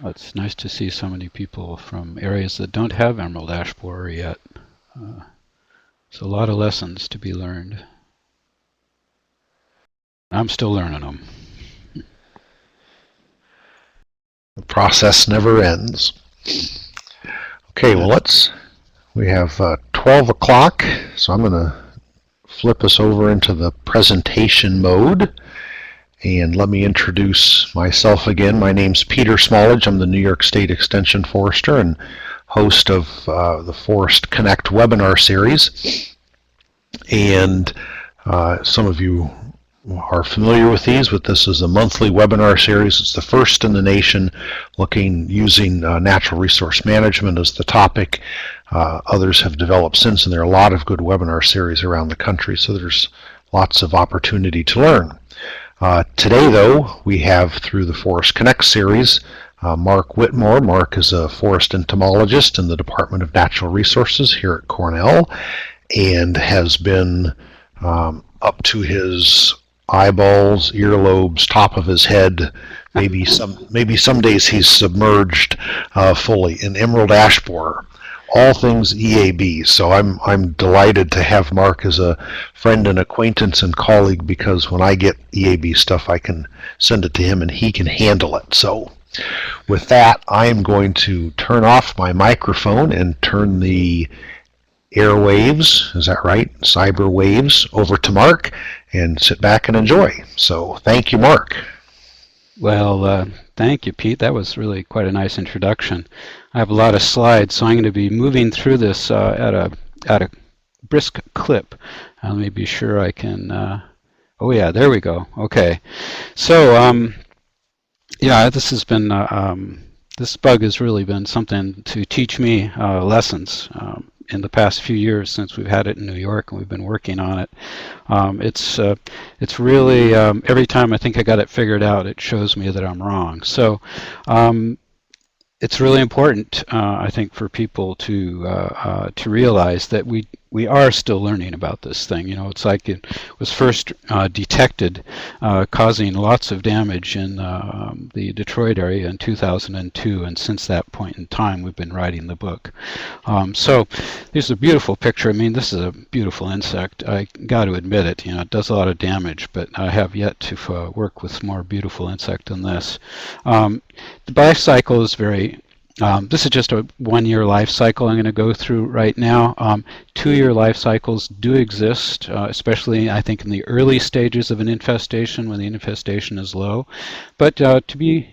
It's nice to see so many people from areas that don't have emerald ash borer yet. It's a lot of lessons to be learned. I'm still learning them. The process never ends. Okay, well, we have 12 o'clock, so I'm going to flip us over into the presentation mode. And let me introduce myself again. My name's Peter Smallage. I'm the New York State Extension Forester and host of the Forest Connect webinar series. And some of you are familiar with these, but this is a monthly webinar series. It's the first in the nation using natural resource management as the topic. Others have developed since, and there are a lot of good webinar series around the country, so there's lots of opportunity to learn. Today, though, we have, through the Forest Connect series, Mark Whitmore. Mark is a forest entomologist in the Department of Natural Resources here at Cornell and has been up to his eyeballs, earlobes, top of his head. Maybe some days he's submerged fully in emerald ash borer. All things EAB. So I'm delighted to have Mark as a friend and acquaintance and colleague, because when I get EAB stuff, I can send it to him and he can handle it. So with that, I am going to turn off my microphone and turn the airwaves, is that right? Cyber waves over to Mark, and sit back and enjoy. So thank you, Mark. Well, thank you, Pete. That was really quite a nice introduction. I have a lot of slides, so I'm going to be moving through this at a brisk clip. Let me be sure I can. Oh yeah, there we go. Okay, so yeah, this has been this bug has really been something to teach me lessons. In the past few years since we've had it in New York and we've been working on it. It's really, every time I think I got it figured out, it shows me that I'm wrong. So it's really important, I think, for people to realize that we are still learning about this thing. You know, it's like it was first detected causing lots of damage in the Detroit area in 2002, and since that point in time, we've been writing the book. So this is a beautiful picture. I mean, this is a beautiful insect. I got to admit it. You know, it does a lot of damage, but I have yet to work with more beautiful insect than this. The life cycle is very. This is just a 1-year life cycle I'm going to go through right now. 2-year life cycles do exist, especially I think in the early stages of an infestation when the infestation is low. But let me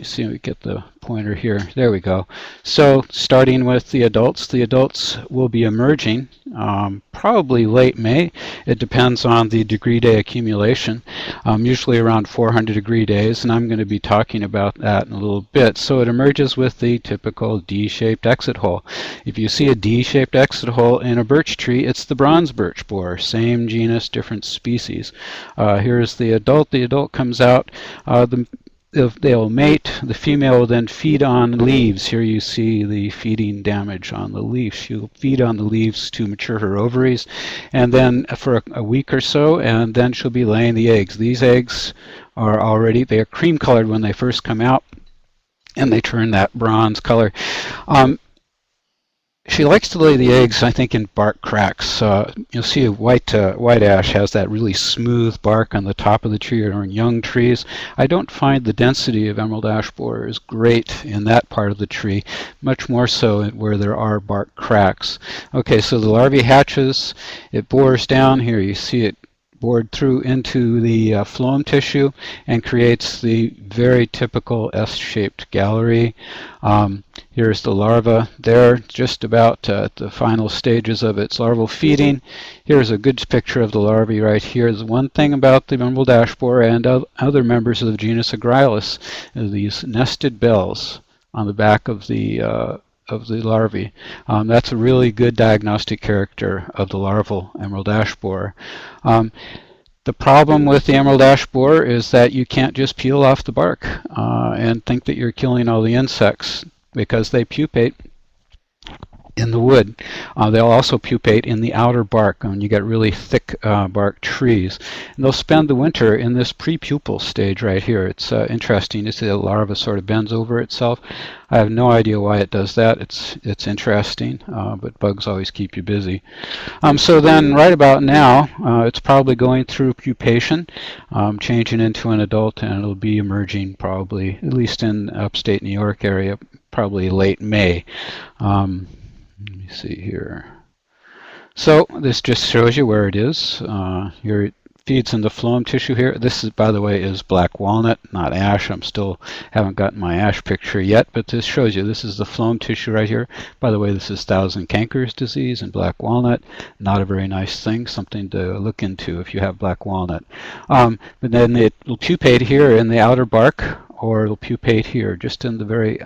see if we get the pointer here. There we go. So starting with the adults will be emerging probably late May. It depends on the degree day accumulation, usually around 400 degree days, and I'm going to be talking about that in a little bit. So it emerges with the typical D-shaped exit hole. If you see a D-shaped exit hole in a birch tree, it's the bronze birch borer, same genus, different species. Here's the adult. The adult comes out. They'll mate. The female will then feed on leaves. Here you see the feeding damage on the leaf. She'll feed on the leaves to mature her ovaries, and then for a week or so, and then she'll be laying the eggs. These eggs they are cream colored when they first come out, and they turn that bronze color. She likes to lay the eggs, I think, in bark cracks. You'll see a white ash has that really smooth bark on the top of the tree, or in young trees. I don't find the density of emerald ash borers great in that part of the tree, much more so where there are bark cracks. Okay, so the larvae hatches, it bores down. Here you see it bored through into the phloem tissue and creates the very typical S-shaped gallery. Here's the larva there, just about at the final stages of its larval feeding. Here's a good picture of the larvae right here. The one thing about the emerald ash borer and other members of the genus Agrialis is these nested bells on the back of the larvae. That's a really good diagnostic character of the larval emerald ash borer. The problem with the emerald ash borer is that you can't just peel off the bark and think that you're killing all the insects, because they pupate in the wood. They'll also pupate in the outer bark when you get really thick bark trees. And they'll spend the winter in this prepupal stage right here. It's interesting to see the larva sort of bends over itself. I have no idea why it does that. It's interesting, but bugs always keep you busy. So then right about now, it's probably going through pupation, changing into an adult, and it'll be emerging probably, at least in upstate New York area, probably late May. Let me see here. So this just shows you where it is. Here it feeds in the phloem tissue here. This is, by the way, is black walnut, not ash. I'm still haven't gotten my ash picture yet, but this shows you this is the phloem tissue right here. By the way, this is thousand cankers disease in black walnut. Not a very nice thing, something to look into if you have black walnut. But then it will pupate here in the outer bark, or it'll pupate here, just in the very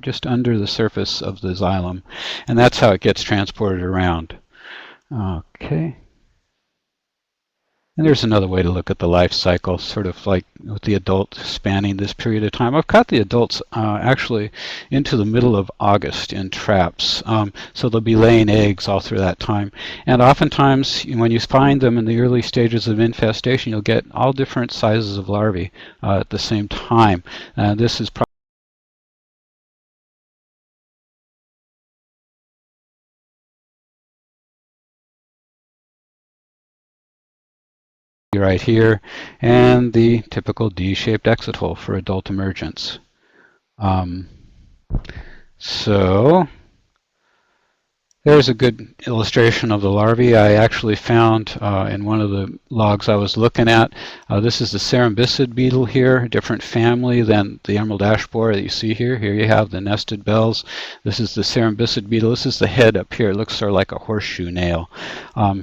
just under the surface of the xylem. And that's how it gets transported around. Okay. And there's another way to look at the life cycle, sort of like with the adult spanning this period of time. I've caught the adults actually into the middle of August in traps. So they'll be laying eggs all through that time. And oftentimes, when you find them in the early stages of infestation, you'll get all different sizes of larvae at the same time. This is probably right here, and the typical D-shaped exit hole for adult emergence. So there's a good illustration of the larvae I actually found in one of the logs I was looking at. This is the cerambycid beetle here, a different family than the emerald ash borer that you see here. Here you have the nested bells. This is the cerambycid beetle. This is the head up here. It looks sort of like a horseshoe nail.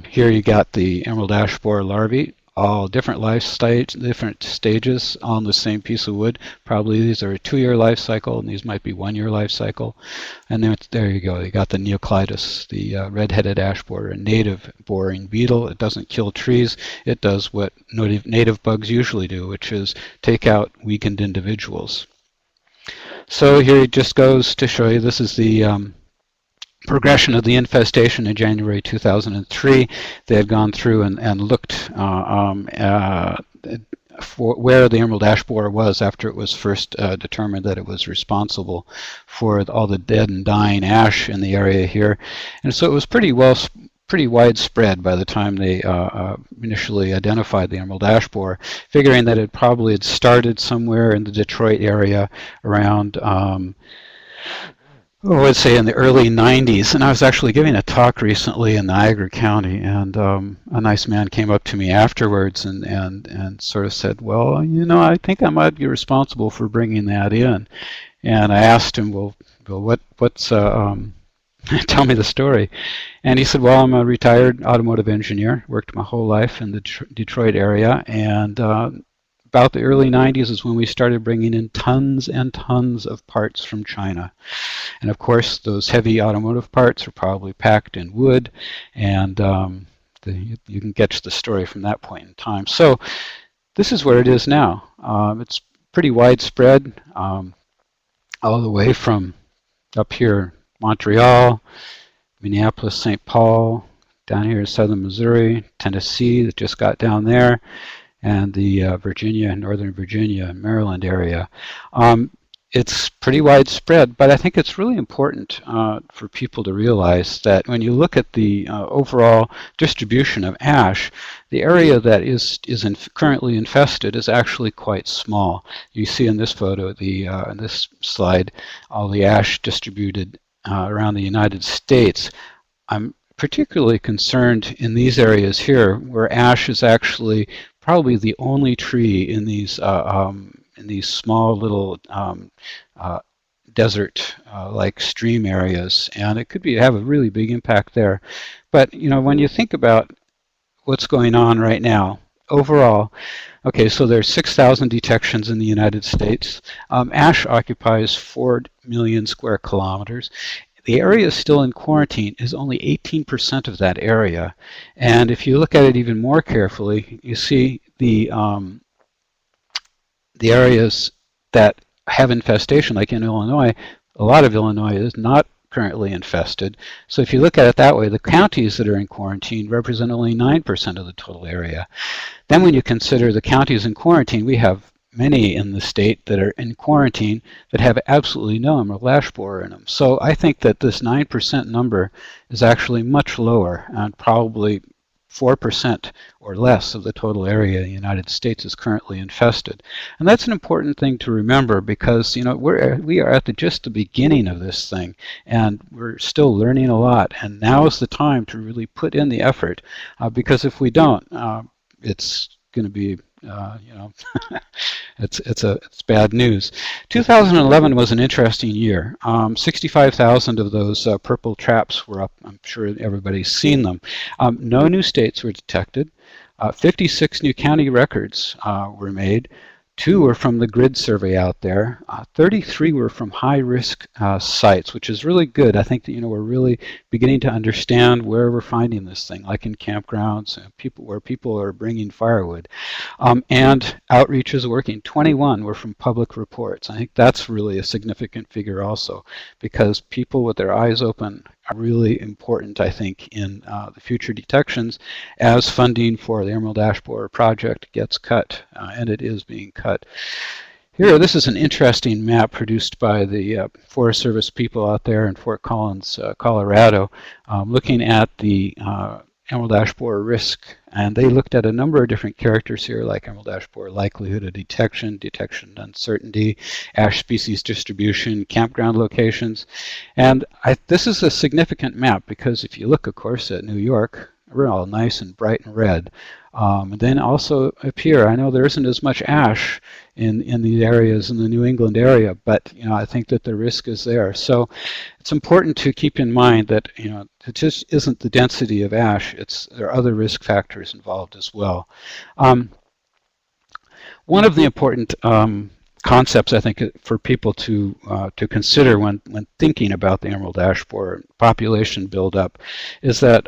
Here you got the emerald ash borer larvae. All different different stages on the same piece of wood. Probably these are a 2-year life cycle, and these might be 1-year life cycle. And then there you go. You got the Neoclitus, the red-headed ash borer, a native boring beetle. It doesn't kill trees. It does what native bugs usually do, which is take out weakened individuals. So here it just goes to show you this is the progression of the infestation in January 2003. They had gone through and looked for where the emerald ash borer was after it was first determined that it was responsible for all the dead and dying ash in the area here. And so it was pretty widespread by the time they initially identified the emerald ash borer, figuring that it probably had started somewhere in the Detroit area around I would say in the early 90s, and I was actually giving a talk recently in Niagara County, and a nice man came up to me afterwards and sort of said, well, you know, I think I might be responsible for bringing that in. And I asked him, well what's tell me the story. And he said, well, I'm a retired automotive engineer, worked my whole life in the Detroit area, and about the early 90s is when we started bringing in tons and tons of parts from China. And of course, those heavy automotive parts are probably packed in wood, and you can catch the story from that point in time. So this is where it is now. It's pretty widespread all the way from up here, Montreal, Minneapolis, St. Paul, down here in southern Missouri, Tennessee that just got down there, and the Virginia, Northern Virginia, Maryland area. It's pretty widespread, but I think it's really important for people to realize that when you look at the overall distribution of ash, the area that is currently infested is actually quite small. You see in this photo, in this slide, all the ash distributed around the United States. I'm particularly concerned in these areas here where ash is actually probably the only tree in these small little desert-like stream areas, and it could have a really big impact there. But you know, when you think about what's going on right now, overall, okay, so there's 6,000 detections in the United States. Ash occupies 4 million square kilometers. The area still in quarantine is only 18% of that area. And if you look at it even more carefully, you see the areas that have infestation, like in Illinois. A lot of Illinois is not currently infested. So if you look at it that way, the counties that are in quarantine represent only 9% of the total area. Then when you consider the counties in quarantine, we have many in the state that are in quarantine that have absolutely no emerald ash borer in them. So I think that this 9% number is actually much lower, and probably 4% or less of the total area in the United States is currently infested. And that's an important thing to remember, because we are at just the beginning of this thing, and we're still learning a lot, and now is the time to really put in the effort, because if we don't, it's going to be, it's bad news. 2011 was an interesting year. 65,000 of those purple traps were up. I'm sure everybody's seen them. No new states were detected. 56 new county records were made. 2 were from the grid survey out there. 33 were from high-risk sites, which is really good. I think that we're really beginning to understand where we're finding this thing, like in campgrounds, where people are bringing firewood. And outreach is working. 21 were from public reports. I think that's really a significant figure also, because people with their eyes open are really important, I think, in the future detections as funding for the Emerald Ash Borer project gets cut, and it is being cut. Here, this is an interesting map produced by the Forest Service people out there in Fort Collins, Colorado, looking at the emerald ash borer risk, and they looked at a number of different characters here, like emerald ash borer likelihood of detection, detection uncertainty, ash species distribution, campground locations. And this is a significant map, because if you look, of course, at New York, we're all nice and bright and red. And then also up here, I know there isn't as much ash in these areas in the New England area, but I think that the risk is there. So it's important to keep in mind that it just isn't the density of ash; there are other risk factors involved as well. One of the important concepts, I think, for people to consider when thinking about the emerald ash borer population buildup is that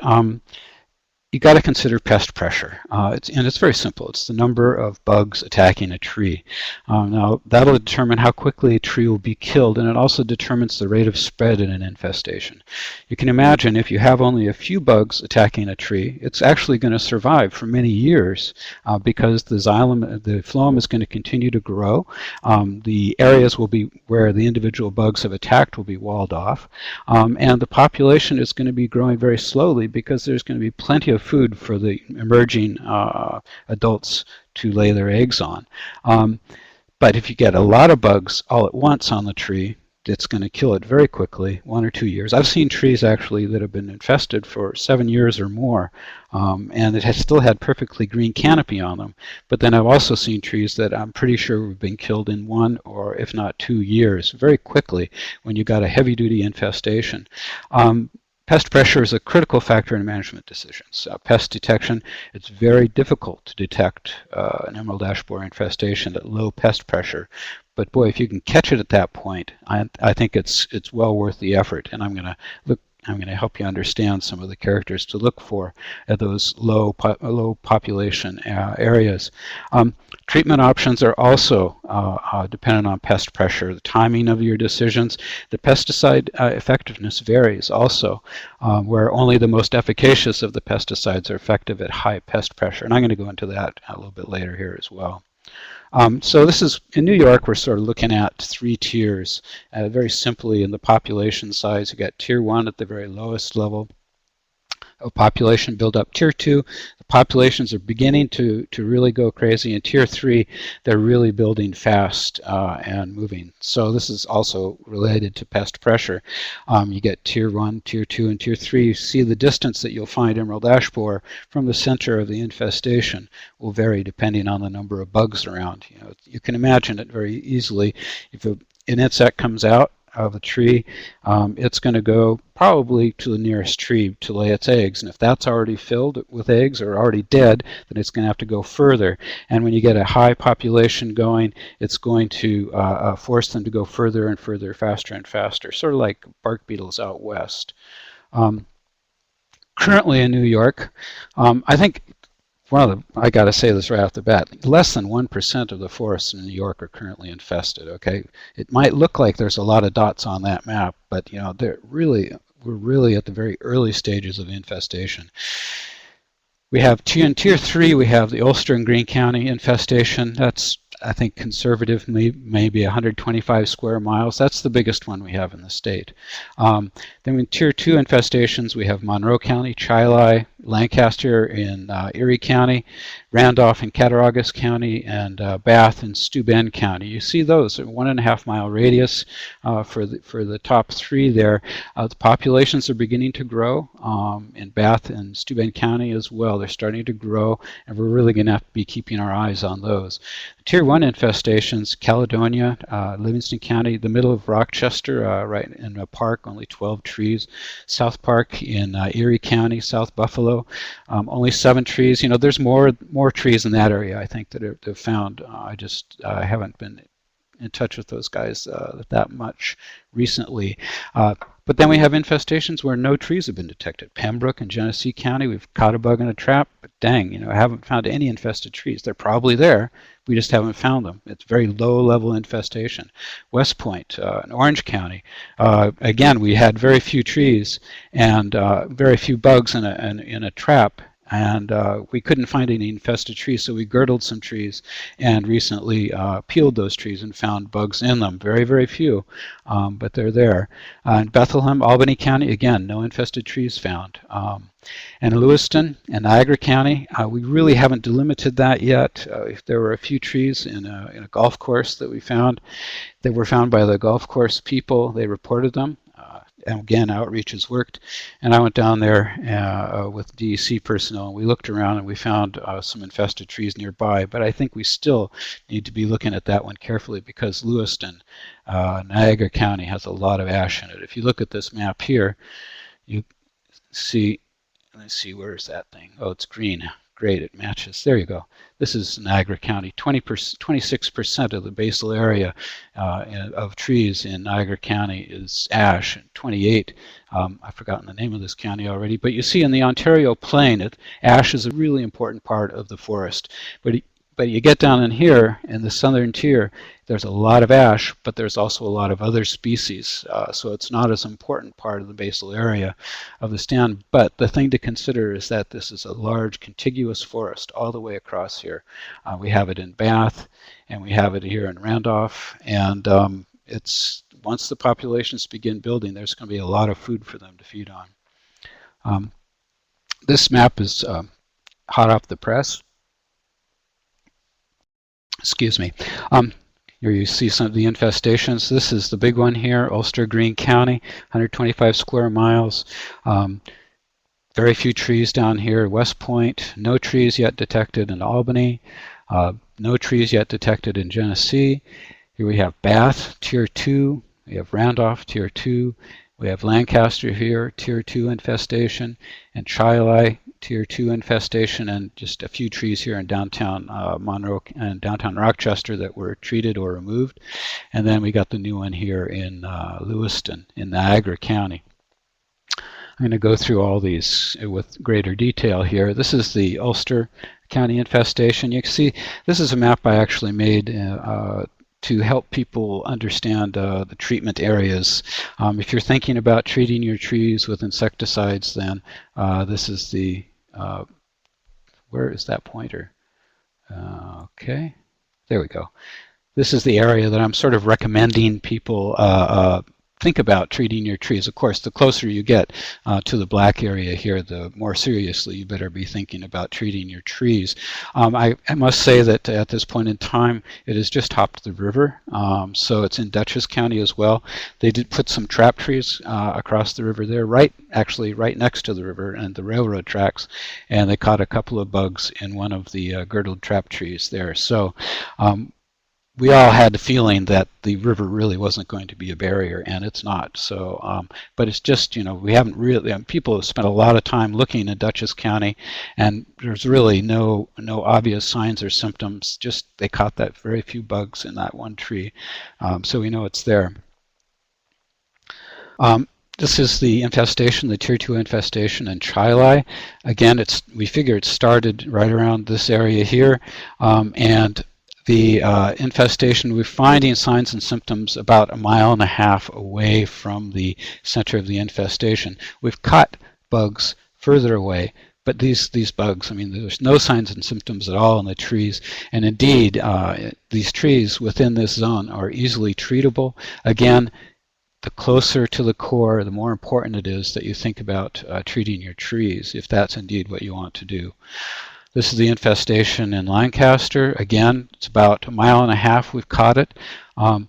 you got to consider pest pressure. It's very simple. It's the number of bugs attacking a tree. Now, that'll determine how quickly a tree will be killed, and it also determines the rate of spread in an infestation. You can imagine if you have only a few bugs attacking a tree, it's actually going to survive for many years because the phloem is going to continue to grow. The areas will be where the individual bugs have attacked will be walled off, and the population is going to be growing very slowly because there's going to be plenty of food for the emerging adults to lay their eggs on. But if you get a lot of bugs all at once on the tree, it's going to kill it very quickly, 1 or 2 years. I've seen trees actually that have been infested for 7 years or more, and it has still had perfectly green canopy on them. But then I've also seen trees that I'm pretty sure have been killed in 1 or if not 2 years, very quickly, when you got a heavy-duty infestation. Pest pressure is a critical factor in management decisions. Pest detection, it's very difficult to detect an emerald ash borer infestation at low pest pressure. But boy, if you can catch it at that point, I think it's well worth the effort. And I'm going to help you understand some of the characters to look for at those low population areas. Treatment options are also dependent on pest pressure, the timing of your decisions. The pesticide effectiveness varies also, where only the most efficacious of the pesticides are effective at high pest pressure. And I'm going to go into that a little bit later here as well. So this is, in New York, we're sort of looking at 3 tiers. Very simply, in the population size, you got tier 1 at the very lowest level of population build up. Tier 2, the populations are beginning to really go crazy. And tier 3, they're really building fast and moving. So this is also related to pest pressure. You get tier 1, tier 2, and tier 3. You see the distance that you'll find emerald ash borer from the center of the infestation will vary depending on the number of bugs around. You can imagine it very easily. If an insect comes out of a tree, it's going to go probably to the nearest tree to lay its eggs. And if that's already filled with eggs or already dead, then it's going to have to go further. And when you get a high population going, it's going to force them to go further and further, faster and faster, sort of like bark beetles out west. Currently in New York, I think I got to say this right off the bat, less than 1% of the forests in New York are currently infested, okay? It might look like there's a lot of dots on that map, but we're really at the very early stages of infestation. We have in tier 3, we have the Ulster and Greene County infestation. That's, I think, conservatively maybe 125 square miles. That's the biggest one we have in the state. Then in tier 2 infestations, we have Monroe County, Chili, Lancaster in Erie County, Randolph in Cattaraugus County, and Bath in Steuben County. You see those at 1.5 mile radius for the top 3 there. The populations are beginning to grow in Bath and Steuben County as well. They're starting to grow, and we're really going to have to be keeping our eyes on those. Tier 1 infestations, Caledonia, Livingston County, the middle of Rochester, right in a park, only 12 trees. South Park in Erie County, South Buffalo, only 7 trees. You know, there's more trees in that area, I think, that have found. I just haven't been in touch with those guys that much recently. But then we have infestations where no trees have been detected. Pembroke and Genesee County, we've caught a bug in a trap, but dang, you know, I haven't found any infested trees. They're probably there. We just haven't found them. It's very low-level infestation. West Point in Orange County, again, we had very few trees and very few bugs in a trap. And we couldn't find any infested trees, so we girdled some trees and recently peeled those trees and found bugs in them. Very, very few, but they're there. In Bethlehem, Albany County, again, no infested trees found. And Lewiston and Niagara County, we really haven't delimited that yet. There were a few trees in a golf course that we found. They were found by the golf course people. They reported them. And again, outreach has worked. And I went down there with DEC personnel, and we looked around and we found some infested trees nearby. But I think we still need to be looking at that one carefully because Lewiston, Niagara County, has a lot of ash in it. If you look at this map here, you see, let's see, where's that thing? Oh, it's green. Great, it matches. There you go. This is Niagara County. 26% of the basal area of trees in Niagara County is ash. 28, I've forgotten the name of this county already, but you see in the Ontario Plain, ash is a really important part of the forest. But you get down in here, in the southern tier, there's a lot of ash, but there's also a lot of other species. So it's not as important part of the basal area of the stand. But the thing to consider is that this is a large contiguous forest all the way across here. We have it in Bath, and we have it here in Randolph. And once the populations begin building, there's going to be a lot of food for them to feed on. This map is hot off the press. Excuse me. Here you see some of the infestations. This is the big one here, Ulster, Greene County, 125 square miles. Very few trees down here. West Point, no trees yet detected in Albany. No trees yet detected in Genesee. Here we have Bath, Tier 2. We have Randolph, Tier 2. We have Lancaster here, Tier 2 infestation, and Chili, Tier 2 infestation, and just a few trees here in downtown Monroe and downtown Rochester that were treated or removed. And then we got the new one here in Lewiston in Niagara County. I'm going to go through all these with greater detail here. This is the Ulster County infestation. You can see this is a map I actually made to help people understand the treatment areas. If you're thinking about treating your trees with insecticides, then this is the, where is that pointer? Okay, there we go. This is the area that I'm sort of recommending people think about treating your trees. Of course, the closer you get to the black area here, the more seriously you better be thinking about treating your trees. I must say that at this point in time, it has just hopped the river, so it's in Dutchess County as well. They did put some trap trees across the river there, actually right next to the river and the railroad tracks, and they caught a couple of bugs in one of the girdled trap trees there. So we all had the feeling that the river really wasn't going to be a barrier, and it's not. So, but it's just, you know, we haven't really, people have spent a lot of time looking at Dutchess County, and there's really no obvious signs or symptoms. Just they caught that very few bugs in that one tree, so we know it's there. This is the infestation, the Tier 2 infestation in Chili. Again, we figure it started right around this area here, and the infestation, we're finding signs and symptoms about 1.5 miles away from the center of the infestation. We've caught bugs further away, but these bugs, I mean, there's no signs and symptoms at all in the trees, and indeed, these trees within this zone are easily treatable. Again, the closer to the core, the more important it is that you think about treating your trees, if that's indeed what you want to do. This is the infestation in Lancaster. Again, it's about 1.5 miles we've caught it. The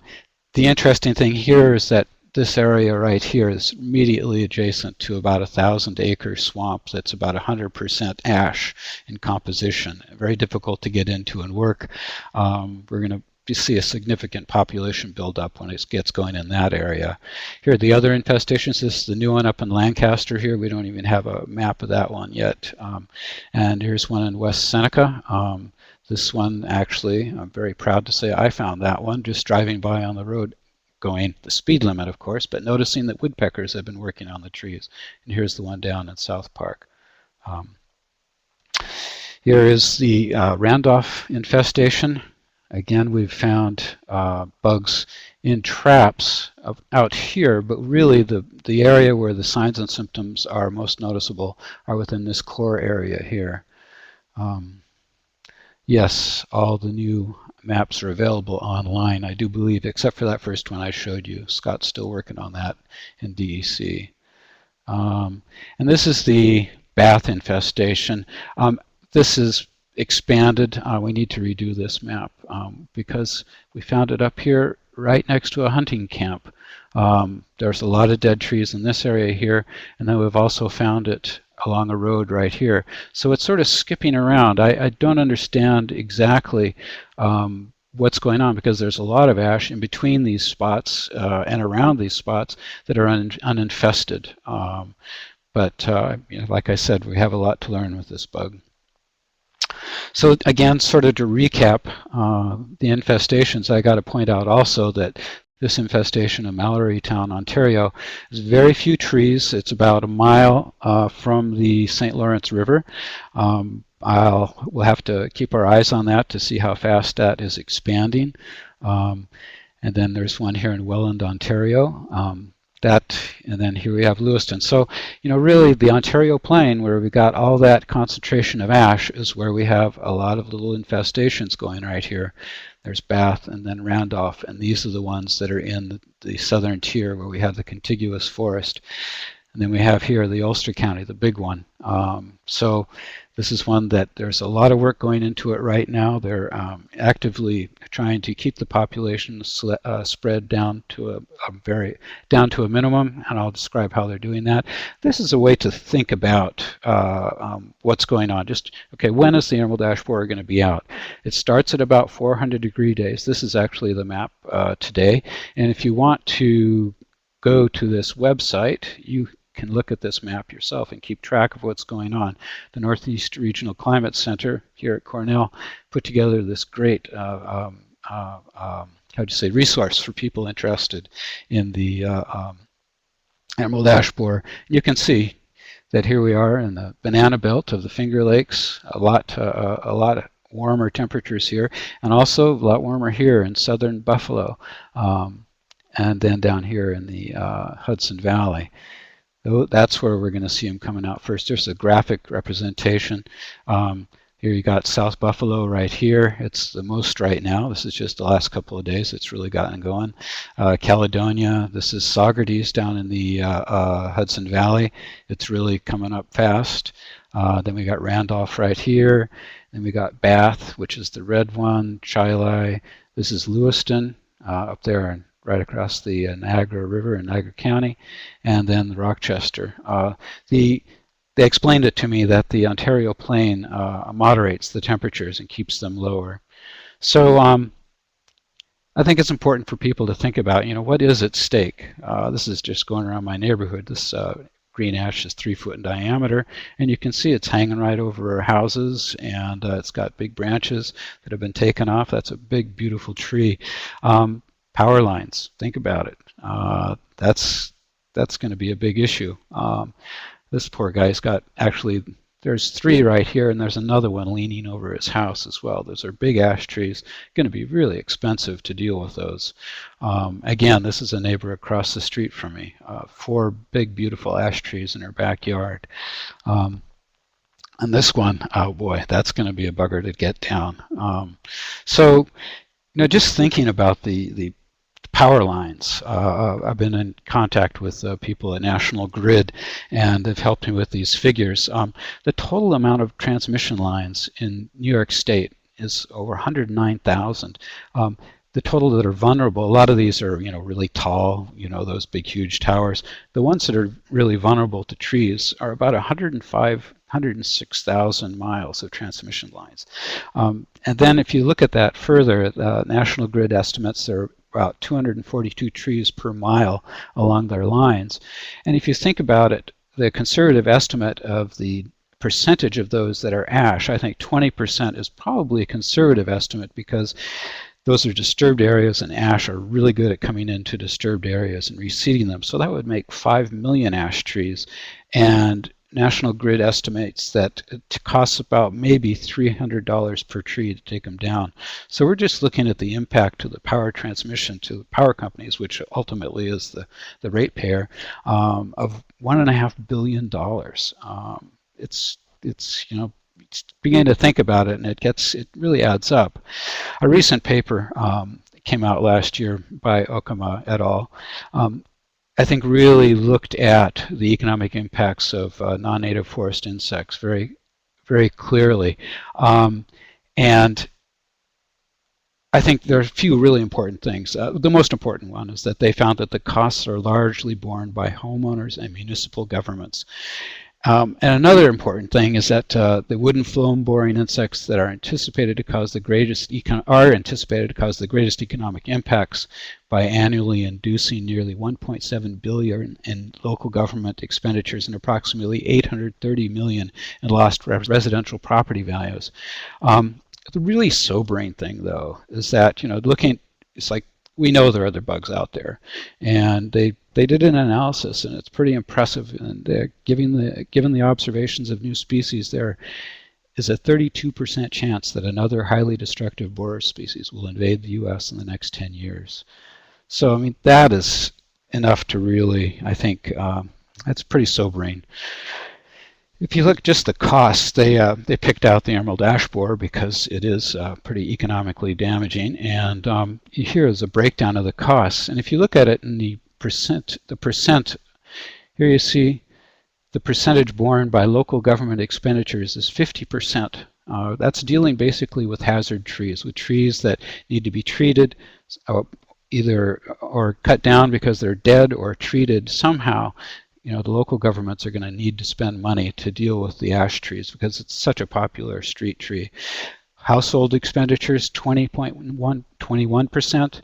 interesting thing here is that this area right here is immediately adjacent to about 1,000-acre swamp that's about 100% ash in composition. Very difficult to get into and work. We're going to see a significant population buildup when it gets going in that area. Here are the other infestations. This is the new one up in Lancaster here. We don't even have a map of that one yet. And here's one in West Seneca. This one, actually, I'm very proud to say I found that one just driving by on the road, going the speed limit, of course, but noticing that woodpeckers have been working on the trees. And here's the one down in South Park. Here is the Randolph infestation. Again, we've found bugs in traps out here, but really the area where the signs and symptoms are most noticeable are within this core area here. Yes, all the new maps are available online, I do believe, except for that first one I showed you. Scott's still working on that in DEC. And this is the bath infestation. This is expanded. We need to redo this map because we found it up here right next to a hunting camp. There's a lot of dead trees in this area here, and then we've also found it along a road right here. So it's sort of skipping around. I don't understand exactly what's going on because there's a lot of ash in between these spots and around these spots that are uninfested. But you know, like I said, we have a lot to learn with this bug. So again, sort of to recap the infestations, I got to point out also that this infestation in Mallorytown, Ontario, is very few trees. It's about 1 mile from the St. Lawrence River. We'll have to keep our eyes on that to see how fast that is expanding. And then there's one here in Welland, Ontario. And then here we have Lewiston. So, you know, really the Ontario Plain, where we got all that concentration of ash, is where we have a lot of little infestations going right here. There's Bath and then Randolph, and these are the ones that are in the southern tier where we have the contiguous forest. And then we have here the Ulster County, the big one. So this is one that there's a lot of work going into it right now. They're actively trying to keep the population spread down to a minimum, and I'll describe how they're doing that. This is a way to think about what's going on. Just, okay, when is the emerald ash borer going to be out? It starts at about 400 degree days. This is actually the map today, and if you want to go to this website, you can look at this map yourself and keep track of what's going on. The Northeast Regional Climate Center here at Cornell put together this great resource for people interested in the emerald ash borer. You can see that here we are in the banana belt of the Finger Lakes, a lot warmer temperatures here, and also a lot warmer here in southern Buffalo, and then down here in the Hudson Valley. That's where we're going to see them coming out first. There's a graphic representation. Here you got South Buffalo right here. It's the most right now. This is just the last couple of days it's really gotten going. Caledonia, this is Saugerties down in the Hudson Valley. It's really coming up fast. Then we got Randolph right here. Then we got Bath, which is the red one. Chili. This is Lewiston up there and right across the Niagara River in Niagara County, and then Rochester. They explained it to me that the Ontario Plain moderates the temperatures and keeps them lower. So I think it's important for people to think about, you know, what is at stake? This is just going around my neighborhood. This green ash is 3 foot in diameter, and you can see it's hanging right over our houses, and it's got big branches that have been taken off. That's a big, beautiful tree. Power lines, think about it. That's that's going to be a big issue. This poor guy's got, actually, there's 3 right here, and there's another one leaning over his house as well. Those are big ash trees. Going to be really expensive to deal with those. Again, this is a neighbor across the street from me. 4 big, beautiful ash trees in her backyard. And this one, oh boy, that's going to be a bugger to get down. So, just thinking about the power lines. I've been in contact with people at National Grid, and they've helped me with these figures. The total amount of transmission lines in New York State is over 109,000. The total that are vulnerable, a lot of these are, really tall, those big, huge towers. The ones that are really vulnerable to trees are about 106,000 miles of transmission lines. And then if you look at that further, National Grid estimates there are about 242 trees per mile along their lines. And if you think about it, the conservative estimate of the percentage of those that are ash, I think 20% is probably a conservative estimate, because those are disturbed areas, and ash are really good at coming into disturbed areas and reseeding them. So that would make 5 million ash trees. And National Grid estimates that it costs about maybe $300 per tree to take them down. So we're just looking at the impact to the power transmission to the power companies, which ultimately is the ratepayer, of $1.5 billion. It's beginning to think about it, and it really adds up. A recent paper came out last year by Okama et al. I think really looked at the economic impacts of non-native forest insects very, very clearly. And I think there are a few really important things. The most important one is that they found that the costs are largely borne by homeowners and municipal governments. And another important thing is that the wood and phloem boring insects that are anticipated to cause the greatest economic impacts by annually inducing nearly 1.7 billion in local government expenditures and approximately 830 million in lost residential property values. The really sobering thing, though, is that it's like, we know there are other bugs out there, and they did an analysis, and it's pretty impressive. And given the observations of new species, there is a 32% chance that another highly destructive borer species will invade the U.S. in the next 10 years. So, I mean, that is enough to really, I think, that's pretty sobering. If you look at just the costs, they picked out the emerald ash borer because it is pretty economically damaging, and here is a breakdown of the costs. And if you look at it in the percent, here you see the percentage borne by local government expenditures is 50%. That's dealing basically with hazard trees, with trees that need to be treated, or cut down because they're dead, or treated somehow. The local governments are going to need to spend money to deal with the ash trees because it's such a popular street tree. Household expenditures, 21%.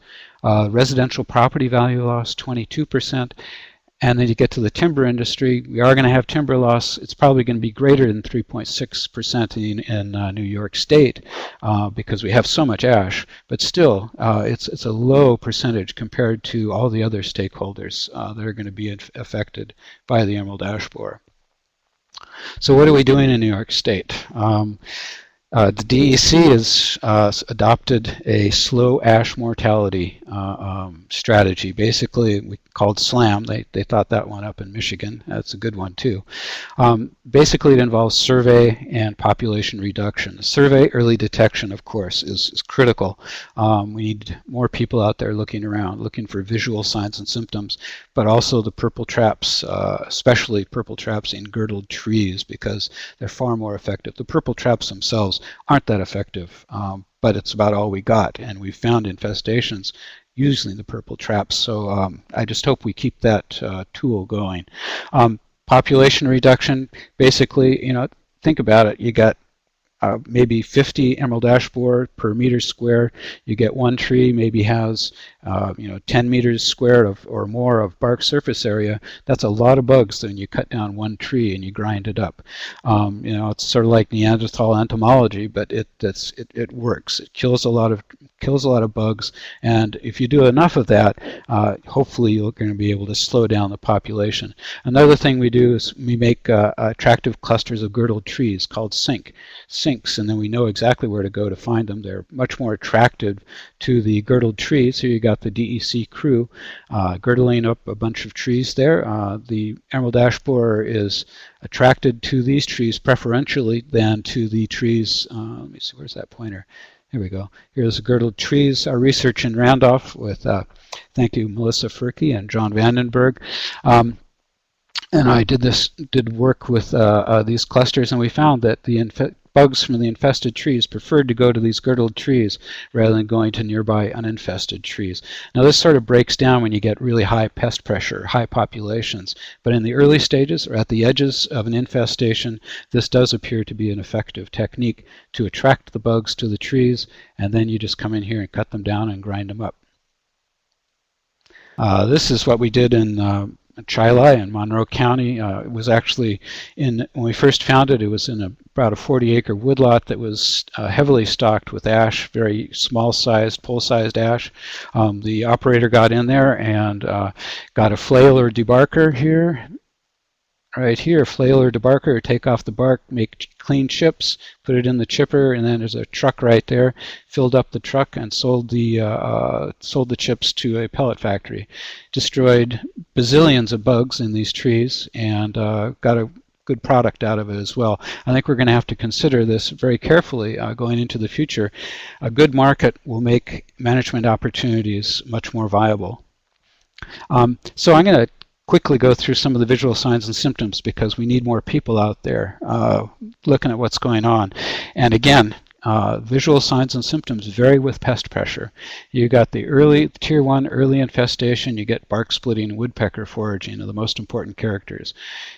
Residential property value loss, 22%. And then you get to the timber industry. We are going to have timber loss. It's probably going to be greater than 3.6% in New York State because we have so much ash. But still, it's a low percentage compared to all the other stakeholders that are going to be affected by the emerald ash borer. So what are we doing in New York State? The DEC has adopted a slow ash mortality strategy, basically called SLAM. They thought that one up in Michigan. That's a good one too. Basically, it involves survey and population reduction. Survey early detection, of course, is critical. We need more people out there looking around, looking for visual signs and symptoms, but also the purple traps, especially purple traps in girdled trees, because they're far more effective. The purple traps themselves aren't that effective, but it's about all we got, and we've found infestations using the purple traps. So I just hope we keep that tool going. Population reduction, basically, think about it. You got maybe 50 emerald ash borer per meter square. You get one tree maybe has 10 meters squared or more of bark surface area. That's a lot of bugs when you cut down one tree and you grind it up. It's sort of like Neanderthal entomology, but it works. It kills a lot of kills a lot of bugs, and if you do enough of that, hopefully you're going to be able to slow down the population. Another thing we do is we make attractive clusters of girdled trees called sinks, and then we know exactly where to go to find them. They're much more attractive to the girdled trees. So you got the DEC crew girdling up a bunch of trees there. The emerald ash borer is attracted to these trees preferentially than to the trees. Let me see, where's that pointer? Here we go. Here's the girdled trees. Our research in Randolph with, thank you, Melissa Furkey and John Vandenberg. And I did work with these clusters, and we found that the bugs from the infested trees preferred to go to these girdled trees rather than going to nearby uninfested trees. Now this sort of breaks down when you get really high pest pressure, high populations, but in the early stages or at the edges of an infestation, this does appear to be an effective technique to attract the bugs to the trees, and then you just come in here and cut them down and grind them up. This is what we did in Chilai in Monroe County. It was actually when we first found it, it was in about a 40-acre woodlot that was heavily stocked with ash, very small-sized, pole-sized ash. The operator got in there and got a flail or debarker here. Right here, flail or debarker, take off the bark, make clean chips, put it in the chipper, and then there's a truck right there. Filled up the truck and sold the chips to a pellet factory. Destroyed bazillions of bugs in these trees and got a good product out of it as well. I think we're going to have to consider this very carefully going into the future. A good market will make management opportunities much more viable. So I'm going to quickly go through some of the visual signs and symptoms because we need more people out there looking at what's going on. And again, visual signs and symptoms vary with pest pressure. You got the early tier 1 early infestation, you get bark splitting, woodpecker foraging are the most important characters.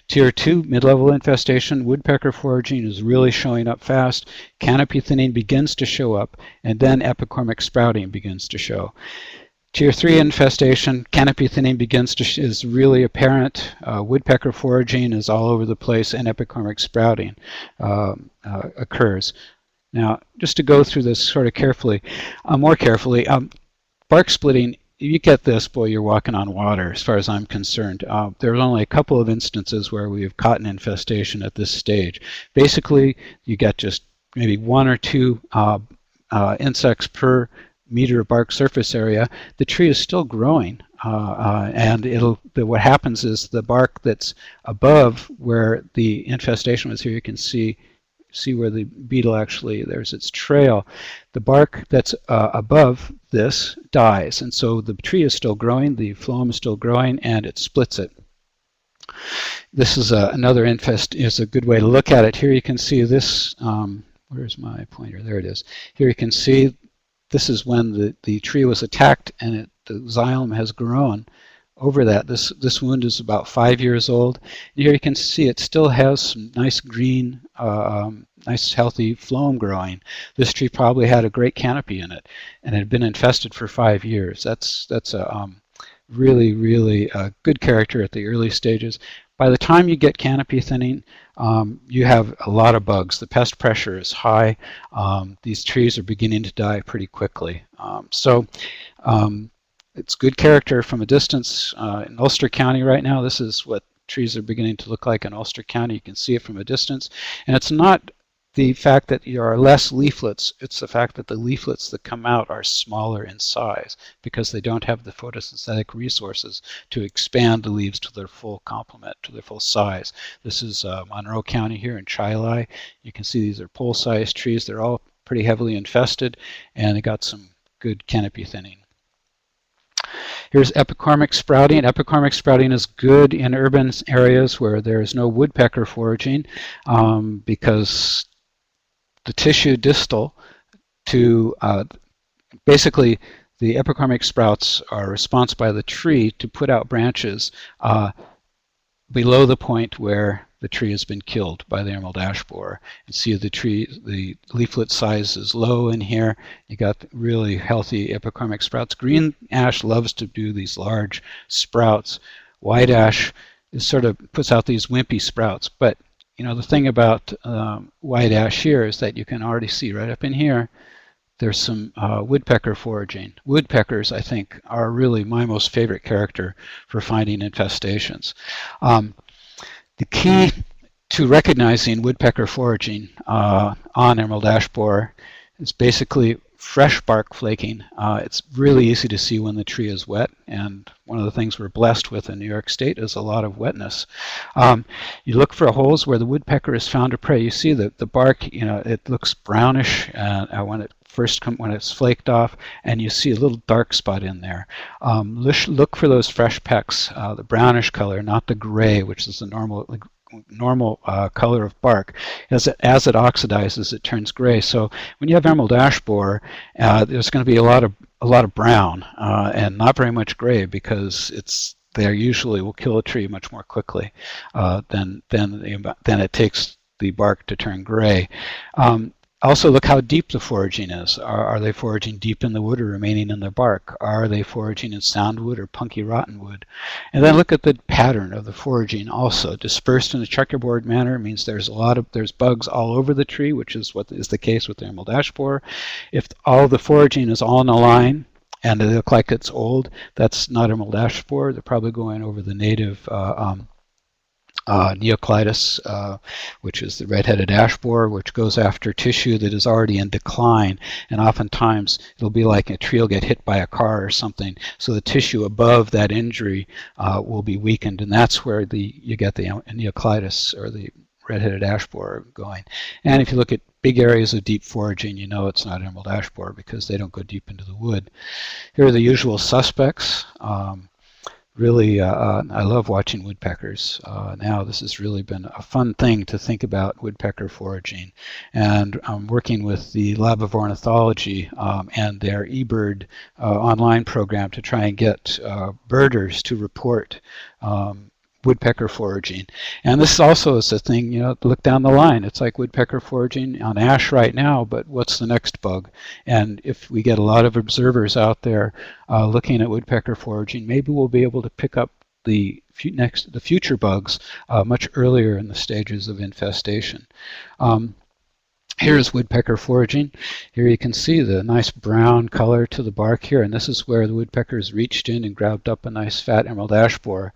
Tier 2 mid-level infestation, woodpecker foraging is really showing up fast, canopy thinning begins to show up, and then epicormic sprouting begins to show. Tier 3 infestation, canopy thinning is really apparent. Woodpecker foraging is all over the place, and epicormic sprouting occurs. Now, just to go through this sort of carefully, more carefully, bark splitting, you get this, boy, you're walking on water as far as I'm concerned. There's only a couple of instances where we have caught an infestation at this stage. Basically, you get just maybe 1 or 2 insects per meter of bark surface area. The tree is still growing, and what happens is the bark that's above where the infestation was, here you can see where the beetle actually, there's its trail. The bark that's above this dies, and so the tree is still growing, the phloem is still growing, and it splits it. This is another is a good way to look at it. Here you can see this, where's my pointer? There it is. Here you can see this is when the tree was attacked and the xylem has grown over that. This wound is about 5 years old. And here you can see it still has some nice green, nice healthy phloem growing. This tree probably had a great canopy in it and had been infested for 5 years. That's a really, really good character at the early stages. By the time you get canopy thinning, you have a lot of bugs. The pest pressure is high. These trees are beginning to die pretty quickly. It's good character from a distance. In Ulster County right now, this is what trees are beginning to look like in Ulster County. You can see it from a distance. And it's not the fact that there are less leaflets, it's the fact that the leaflets that come out are smaller in size because they don't have the photosynthetic resources to expand the leaves to their full complement, to their full size. This is Monroe County here in Chilai. You can see these are pole-sized trees. They're all pretty heavily infested, and they got some good canopy thinning. Here's epicormic sprouting. Epicormic sprouting is good in urban areas where there is no woodpecker foraging because the tissue distal to basically the epicormic sprouts are responsible by the tree to put out branches below the point where the tree has been killed by the emerald ash borer. You see the leaflet size is low in here. You got really healthy epicormic sprouts. Green ash loves to do these large sprouts. White ash sort of puts out these wimpy sprouts, but you know, the thing about white ash here is that you can already see right up in here, there's some woodpecker foraging. Woodpeckers, I think, are really my most favorite character for finding infestations. The key to recognizing woodpecker foraging on emerald ash borer is basically fresh bark flaking. It's really easy to see when the tree is wet, and one of the things we're blessed with in New York State is a lot of wetness. You look for holes where the woodpecker is found to prey. You see that the bark, it looks brownish when it when it's flaked off, and you see a little dark spot in there. Look for those fresh pecks, the brownish color, not the gray, which is the normal color of bark. As it oxidizes, it turns gray. So when you have emerald ash borer, there's going to be a lot of brown and not very much gray, because they usually will kill a tree much more quickly than it takes the bark to turn gray. Also, look how deep the foraging is. Are they foraging deep in the wood or remaining in the bark? Are they foraging in soundwood or punky rottenwood? And then look at the pattern of the foraging also. Dispersed in a checkerboard manner means there's bugs all over the tree, which is what is the case with the emerald ash borer. If all the foraging is all in a line and they look like it's old, that's not emerald ash borer. They're probably going over the native Neoclitus, which is the red-headed ash borer, which goes after tissue that is already in decline, and oftentimes it'll be like a tree will get hit by a car or something, so the tissue above that injury will be weakened, and that's where you get the Neoclitus, or the red-headed ash borer, going. And if you look at big areas of deep foraging, you know it's not emerald ash borer because they don't go deep into the wood. Here are the usual suspects. Really, I love watching woodpeckers. Now this has really been a fun thing to think about woodpecker foraging. And I'm working with the Lab of Ornithology and their eBird online program to try and get birders to report woodpecker foraging. And this also is a thing, look down the line. It's like woodpecker foraging on ash right now, but what's the next bug? And if we get a lot of observers out there looking at woodpecker foraging, maybe we'll be able to pick up the future bugs much earlier in the stages of infestation. Here's woodpecker foraging. Here you can see the nice brown color to the bark here, and this is where the woodpeckers reached in and grabbed up a nice fat emerald ash borer.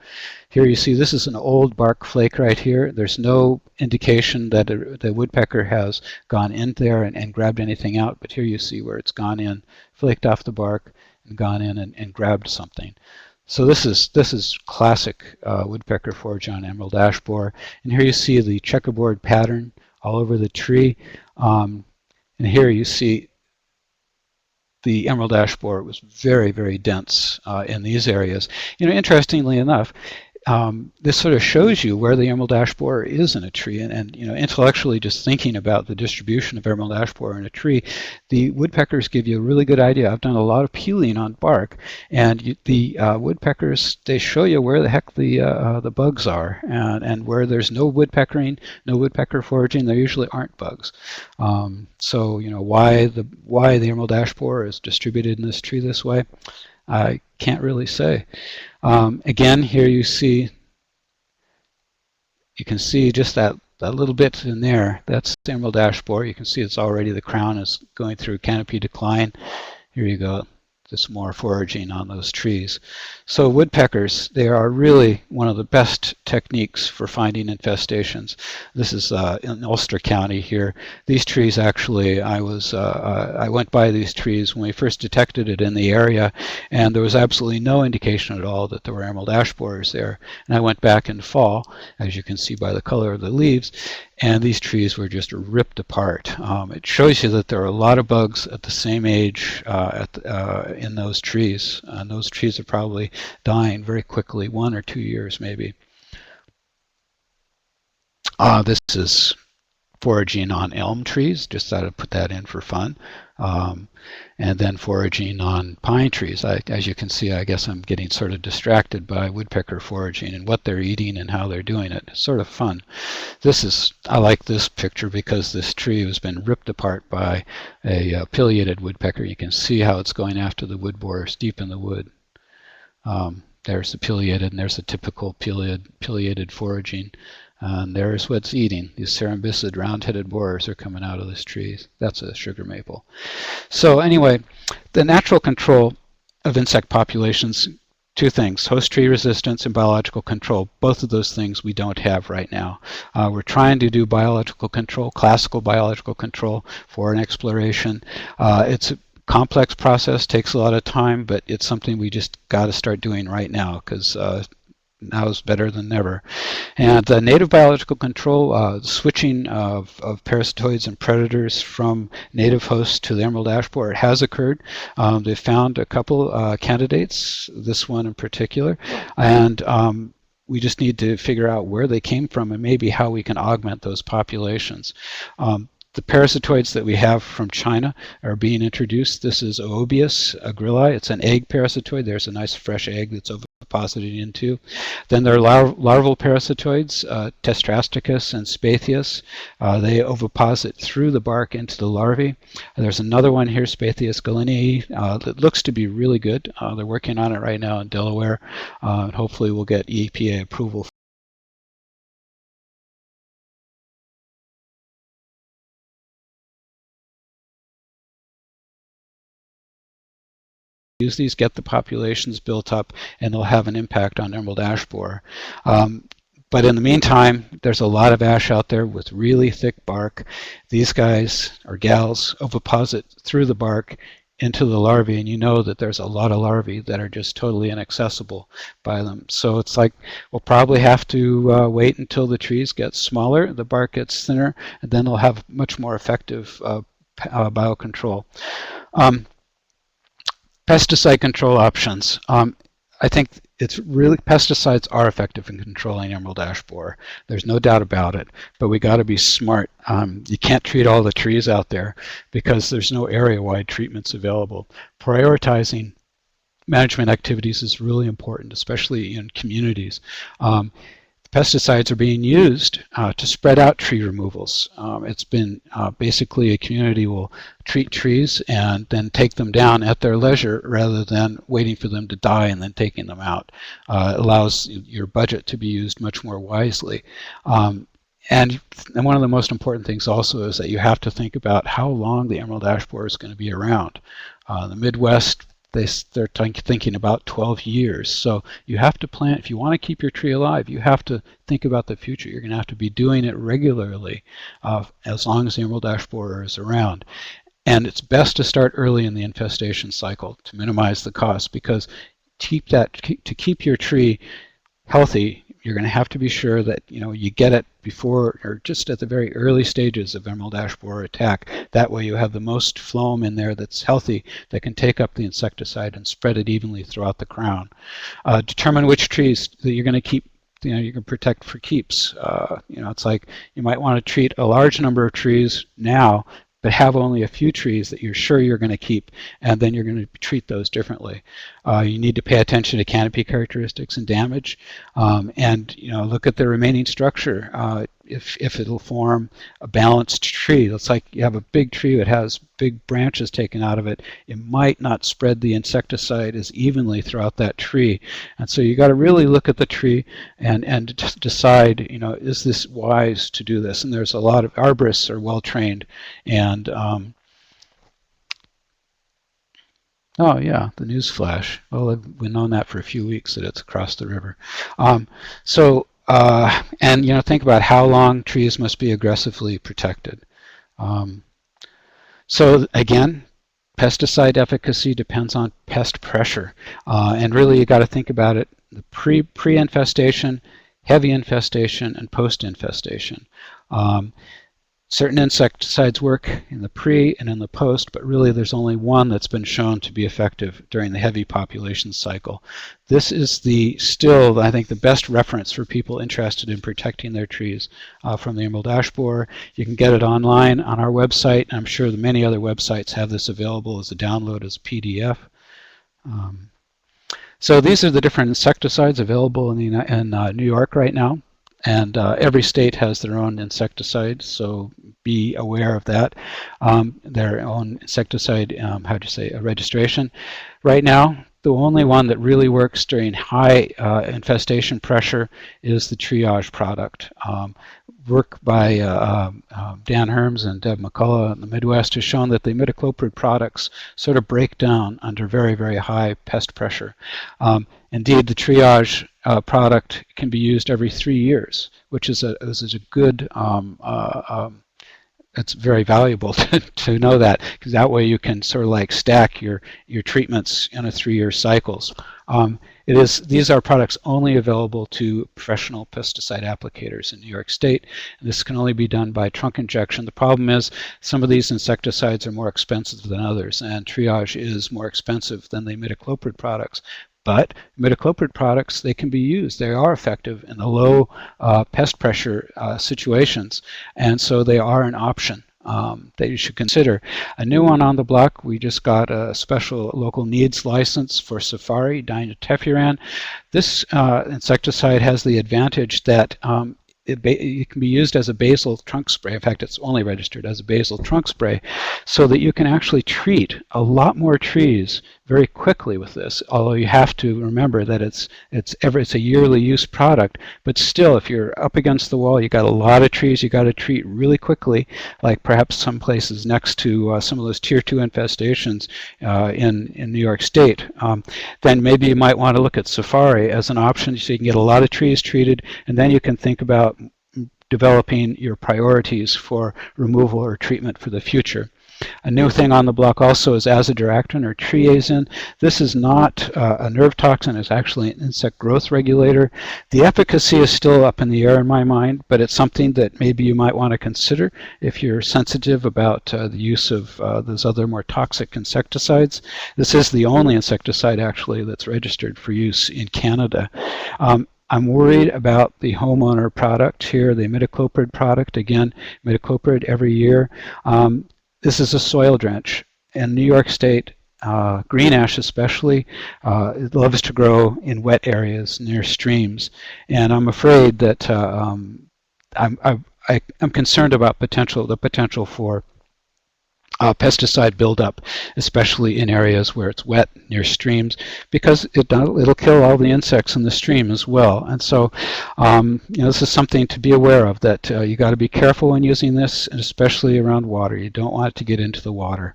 Here you see this is an old bark flake right here. There's no indication that the woodpecker has gone in there and grabbed anything out, but here you see where it's gone in, flaked off the bark, and gone in and grabbed something. So this is classic woodpecker forage on emerald ash borer. And here you see the checkerboard pattern all over the tree. And here you see the emerald ash borer was very, very dense in these areas. Interestingly enough, this sort of shows you where the emerald ash borer is in a tree, and intellectually, just thinking about the distribution of emerald ash borer in a tree, the woodpeckers give you a really good idea. I've done a lot of peeling on bark, and the woodpeckers, they show you where the heck the bugs are, and where there's no woodpeckering, no woodpecker foraging, there usually aren't bugs. So why the emerald ash borer is distributed in this tree this way, I can't really say. Again, here you can see just that little bit in there. That's the emerald ash borer. You can see it's already, the crown is going through canopy decline. Here you go. Just more foraging on those trees. So woodpeckers, they are really one of the best techniques for finding infestations. This is in Ulster County here. These trees, actually, I went by these trees when we first detected it in the area, and there was absolutely no indication at all that there were emerald ash borers there. And I went back in fall, as you can see by the color of the leaves, and these trees were just ripped apart. It shows you that there are a lot of bugs at the same age in those trees. And those trees are probably dying very quickly, 1 or 2 years maybe. This is foraging on elm trees, just thought I'd put that in for fun. And then foraging on pine trees. As you can see, I guess I'm getting sort of distracted by woodpecker foraging and what they're eating and how they're doing it. It's sort of fun. I like this picture because this tree has been ripped apart by a pileated woodpecker. You can see how it's going after the wood borers deep in the wood. There's the pileated, and there's the typical pileated foraging. And there's what's eating. These cerambycid round-headed borers are coming out of this tree. That's a sugar maple. So anyway, the natural control of insect populations, two things: host tree resistance and biological control. Both of those things we don't have right now. We're trying to do biological control, classical biological control, for an exploration. It's a complex process, takes a lot of time, but it's something we just got to start doing right now, because now is better than never. And the native biological control, switching of parasitoids and predators from native hosts to the emerald ash borer has occurred. They found a couple candidates, this one in particular, and we just need to figure out where they came from and maybe how we can augment those populations. The parasitoids that we have from China are being introduced. This is Oobius agrilli. It's an egg parasitoid. There's a nice fresh egg that's oviposited into. Then there are larval parasitoids, Testrasticus and Spathius. They oviposit through the bark into the larvae. There's another one here, Spathius gallinii, that looks to be really good. They're working on it right now in Delaware. Hopefully we'll get EPA approval. Use these, get the populations built up, and they'll have an impact on emerald ash borer. But in the meantime, there's a lot of ash out there with really thick bark. These guys or gals oviposit through the bark into the larvae, and you know that there's a lot of larvae that are just totally inaccessible by them. So it's like we'll probably have to wait until the trees get smaller, the bark gets thinner, and then they'll have much more effective biocontrol. Pesticide control options. I think it's really, pesticides are effective in controlling emerald ash borer. There's no doubt about it, but we got to be smart. You can't treat all the trees out there because there's no area-wide treatments available. Prioritizing management activities is really important, especially in communities. Pesticides are being used to spread out tree removals. It's been basically a community will treat trees and then take them down at their leisure rather than waiting for them to die and then taking them out. It allows your budget to be used much more wisely. And one of the most important things also is that you have to think about how long the emerald ash borer is going to be around. The Midwest, they're thinking about 12 years. So you have to plan. If you want to keep your tree alive, you have to think about the future. You're going to have to be doing it regularly as long as the emerald ash borer is around. And it's best to start early in the infestation cycle to minimize the cost, because to keep your tree healthy, you're going to have to be sure that you get it before or just at the very early stages of emerald ash borer attack. That way you have the most phloem in there that's healthy, that can take up the insecticide and spread it evenly throughout the crown. Determine which trees that you're going to keep, you can protect for keeps. It's like you might want to treat a large number of trees now, but have only a few trees that you're sure you're going to keep, and then you're going to treat those differently. You need to pay attention to canopy characteristics and damage, and look at the remaining structure. If it'll form a balanced tree, it's like you have a big tree that has big branches taken out of it, it might not spread the insecticide as evenly throughout that tree. And so you got to really look at the tree and just decide, is this wise to do this? And there's a lot of arborists are well trained, and oh yeah, the news flash. Well, we've known that for a few weeks that it's across the river. And think about how long trees must be aggressively protected. So again, pesticide efficacy depends on pest pressure, and really you got to think about it: the pre-infestation, heavy infestation, and post-infestation. Certain insecticides work in the pre and in the post, but really there's only one that's been shown to be effective during the heavy population cycle. This is still, I think, the best reference for people interested in protecting their trees from the emerald ash borer. You can get it online on our website. I'm sure that many other websites have this available as a download as a PDF. So these are the different insecticides available in New York right now. And every state has their own insecticide, so be aware of that. Their own insecticide, registration. Right now, the only one that really works during high infestation pressure is the triage product. Work by Dan Herms and Deb McCullough in the Midwest has shown that the imidacloprid products sort of break down under very, very high pest pressure. Indeed, the triage product can be used every 3 years, which is a good it's very valuable to know that, because that way you can sort of like stack your treatments in a 3-year cycles. These are products only available to professional pesticide applicators in New York State. This can only be done by trunk injection. The problem is some of these insecticides are more expensive than others, and triage is more expensive than the imidacloprid products. But imidacloprid products, they can be used. They are effective in the low pest pressure situations, and so they are an option that you should consider. A new one on the block, we just got a special local needs license for Safari, dianetefuran. This insecticide has the advantage that it can be used as a basal trunk spray. In fact, it's only registered as a basal trunk spray, so that you can actually treat a lot more trees very quickly with this, although you have to remember that it's a yearly use product. But still, if you're up against the wall, you got a lot of trees you got to treat really quickly, like perhaps some places next to some of those tier 2 infestations in New York State, then maybe you might want to look at Safari as an option, so you can get a lot of trees treated, and then you can think about developing your priorities for removal or treatment for the future. A new thing on the block also is azadirachtin or triazin. This is not a nerve toxin, it's actually an insect growth regulator. The efficacy is still up in the air in my mind, but it's something that maybe you might want to consider if you're sensitive about the use of those other more toxic insecticides. This is the only insecticide actually that's registered for use in Canada. I'm worried about the homeowner product here, the imidacloprid product. Again, imidacloprid every year. This is a soil drench. In New York State, green ash especially, it loves to grow in wet areas near streams. And I'm afraid that I'm concerned about the potential for pesticide buildup, especially in areas where it's wet near streams, because it'll kill all the insects in the stream as well. And so, this is something to be aware of, that you got to be careful when using this, and especially around water. You don't want it to get into the water.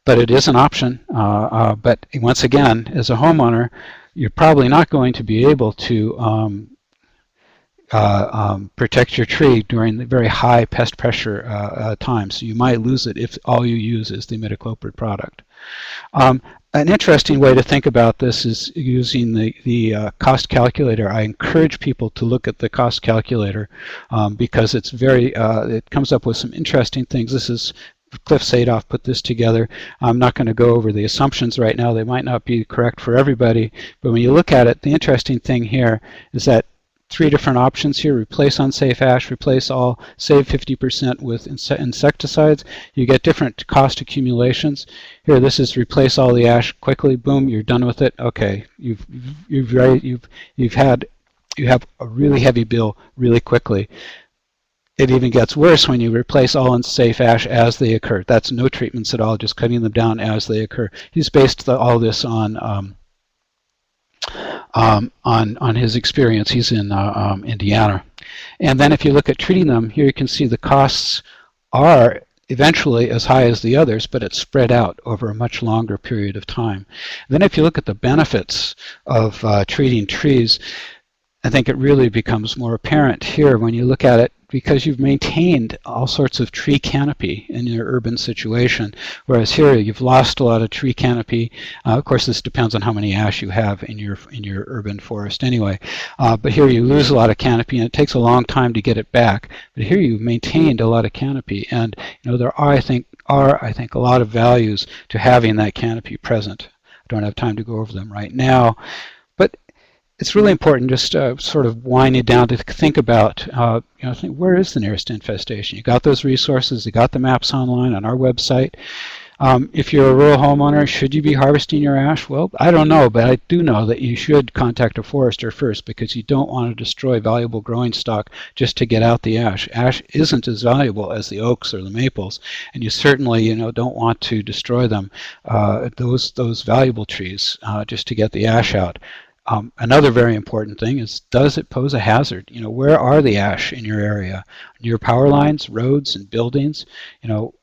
But it is an option. But once again, as a homeowner, you're probably not going to be able to protect your tree during the very high pest pressure times. So you might lose it if all you use is the imidacloprid product. An interesting way to think about this is using the cost calculator. I encourage people to look at the cost calculator because it's it comes up with some interesting things. This is Cliff Sadoff put this together. I'm not going to go over the assumptions right now. They might not be correct for everybody, but when you look at it, the interesting thing here is that 3 different options here: replace unsafe ash, replace all, save 50% with insecticides. You get different cost accumulations. Here, this is replace all the ash quickly. Boom, you're done with it. Okay, you have a really heavy bill really quickly. It even gets worse when you replace all unsafe ash as they occur. That's no treatments at all, just cutting them down as they occur. He's based all this on his experience. He's in Indiana. And then if you look at treating them, here you can see the costs are eventually as high as the others, but it's spread out over a much longer period of time. Then if you look at the benefits of treating trees, I think it really becomes more apparent here when you look at it, because you've maintained all sorts of tree canopy in your urban situation, whereas here you've lost a lot of tree canopy. Of course, this depends on how many ash you have in your urban forest anyway. But here you lose a lot of canopy, and it takes a long time to get it back. But here you've maintained a lot of canopy, and there are, I think, a lot of values to having that canopy present. I don't have time to go over them right now, but it's really important just sort of winding down to think about, where is the nearest infestation? You got those resources, you got the maps online on our website. If you're a rural homeowner, should you be harvesting your ash? Well, I don't know, but I do know that you should contact a forester first because you don't want to destroy valuable growing stock just to get out the ash. Ash isn't as valuable as the oaks or the maples, and you certainly, don't want to destroy them, those valuable trees, just to get the ash out. Another very important thing is, does it pose a hazard? Where are the ash in your area? Near power lines, roads, and buildings? You know,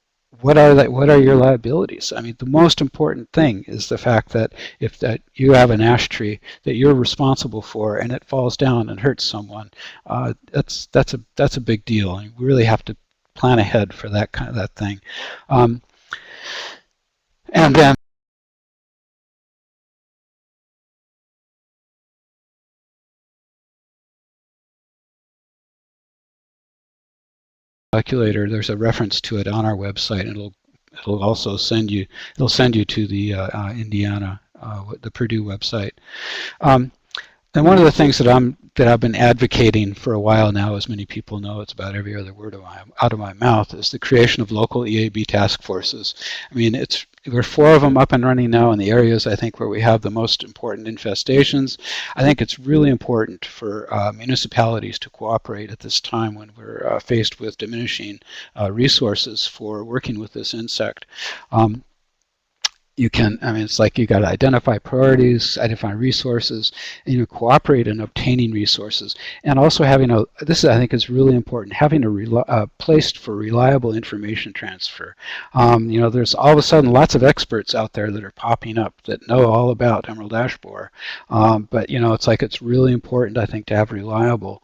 what are your liabilities? I mean, the most important thing is the fact that if that you have an ash tree that you're responsible for and it falls down and hurts someone, that's a big deal, and we really have to plan ahead for that thing. Um, and then calculator, there's a reference to it on our website, and it'll also send you to the Indiana, the Purdue website. Um, And one of the things that I've been advocating for a while now, as many people know, it's about every other word out of my mouth, is the creation of local EAB task forces. I mean, we're 4 of them up and running now in the areas, I think, where we have the most important infestations. I think it's really important for municipalities to cooperate at this time when we're faced with diminishing resources for working with this insect. It's like you got to identify priorities, identify resources, and cooperate in obtaining resources, and also having this I think is really important, having a place for reliable information transfer. There's all of a sudden lots of experts out there that are popping up that know all about emerald ash borer, but it's really important, I think, to have reliable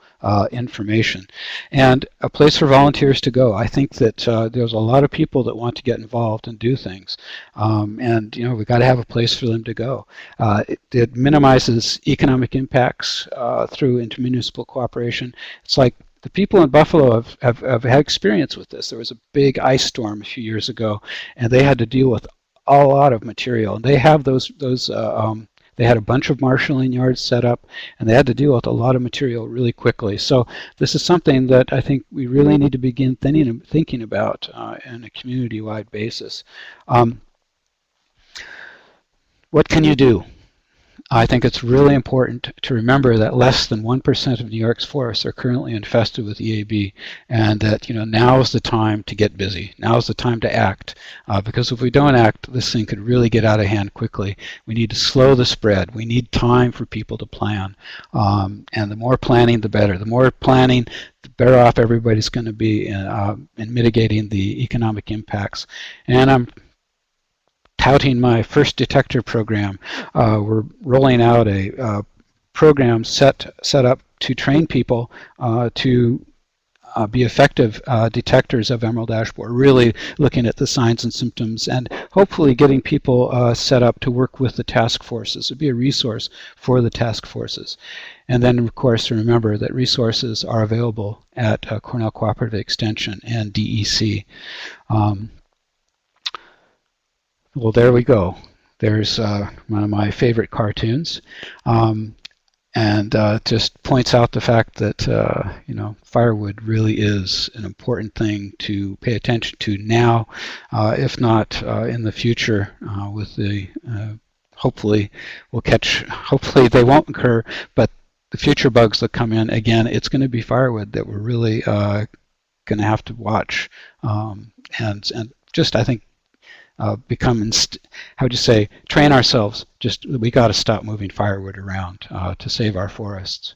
information, and a place for volunteers to go. I think that there's a lot of people that want to get involved and do things, and we've got to have a place for them to go. It minimizes economic impacts through intermunicipal cooperation. It's like the people in Buffalo have had experience with this. There was a big ice storm a few years ago, and they had to deal with a lot of material. And they have they had a bunch of marshalling yards set up, and they had to deal with a lot of material really quickly. So this is something that I think we really need to begin thinking about on a community-wide basis. What can you do? I think it's really important to remember that less than 1% of New York's forests are currently infested with EAB, and that now is the time to get busy. Now is the time to act, because if we don't act, this thing could really get out of hand quickly. We need to slow the spread. We need time for people to plan, and the more planning, the better. The more planning, the better off everybody's going to be in mitigating the economic impacts. And I'm touting my first detector program. We're rolling out a program set up to train people to be effective detectors of emerald ash borer, really looking at the signs and symptoms, and hopefully getting people set up to work with the task forces. It'd be a resource for the task forces. And then, of course, remember that resources are available at Cornell Cooperative Extension and DEC. Well, there we go. There's one of my favorite cartoons, and just points out the fact that firewood really is an important thing to pay attention to now, if not in the future. With the hopefully they won't occur, but the future bugs that come in, again, it's going to be firewood that we're really going to have to watch, and just, I think, train ourselves. We got to stop moving firewood around to save our forests.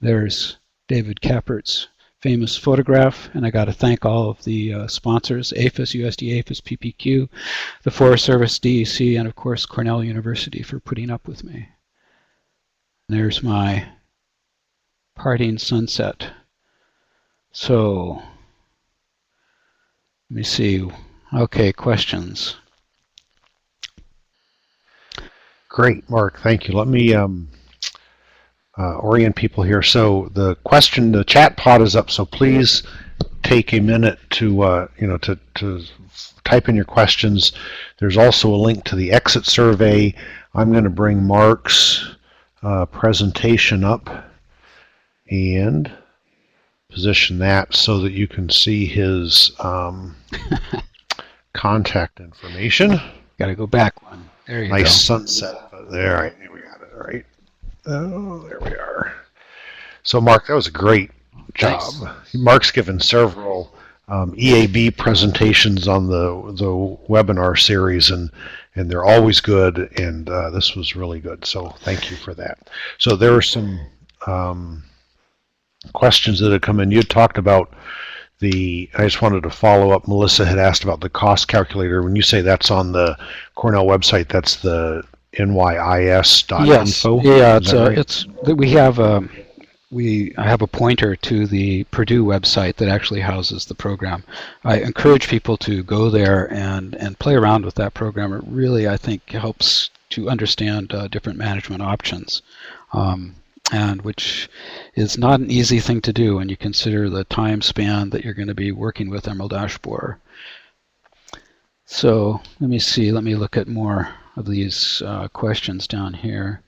There's David Kappert's famous photograph, and I got to thank all of the sponsors: APHIS, USDA, APHIS, PPQ, the Forest Service, DEC, and of course Cornell University for putting up with me. And there's my parting sunset. So let me see. Okay, questions. Great, Mark. Thank you. Let me orient people here. So the chat pod is up. So please take a minute to to type in your questions. There's also a link to the exit survey. I'm going to bring Mark's presentation up and position that so that you can see his contact information. Got to go back one. There you go. Nice sunset. There, right, we got it. All right. Oh, there we are. So, Mark, that was a great job. Thanks. Mark's given several EAB presentations on the webinar series, and they're always good, and this was really good. So, thank you for that. So, there are some questions that have come in. You had talked about I just wanted to follow up. Melissa had asked about the cost calculator. When you say that's on the Cornell website, that's the NYIS.info? Yes. Yeah, it's I have a pointer to the Purdue website that actually houses the program. I encourage people to go there and play around with that program. It really, I think, helps to understand different management options, and which is not an easy thing to do when you consider the time span that you're going to be working with emerald ash borer. So let me see. Let me look at more of these questions down here.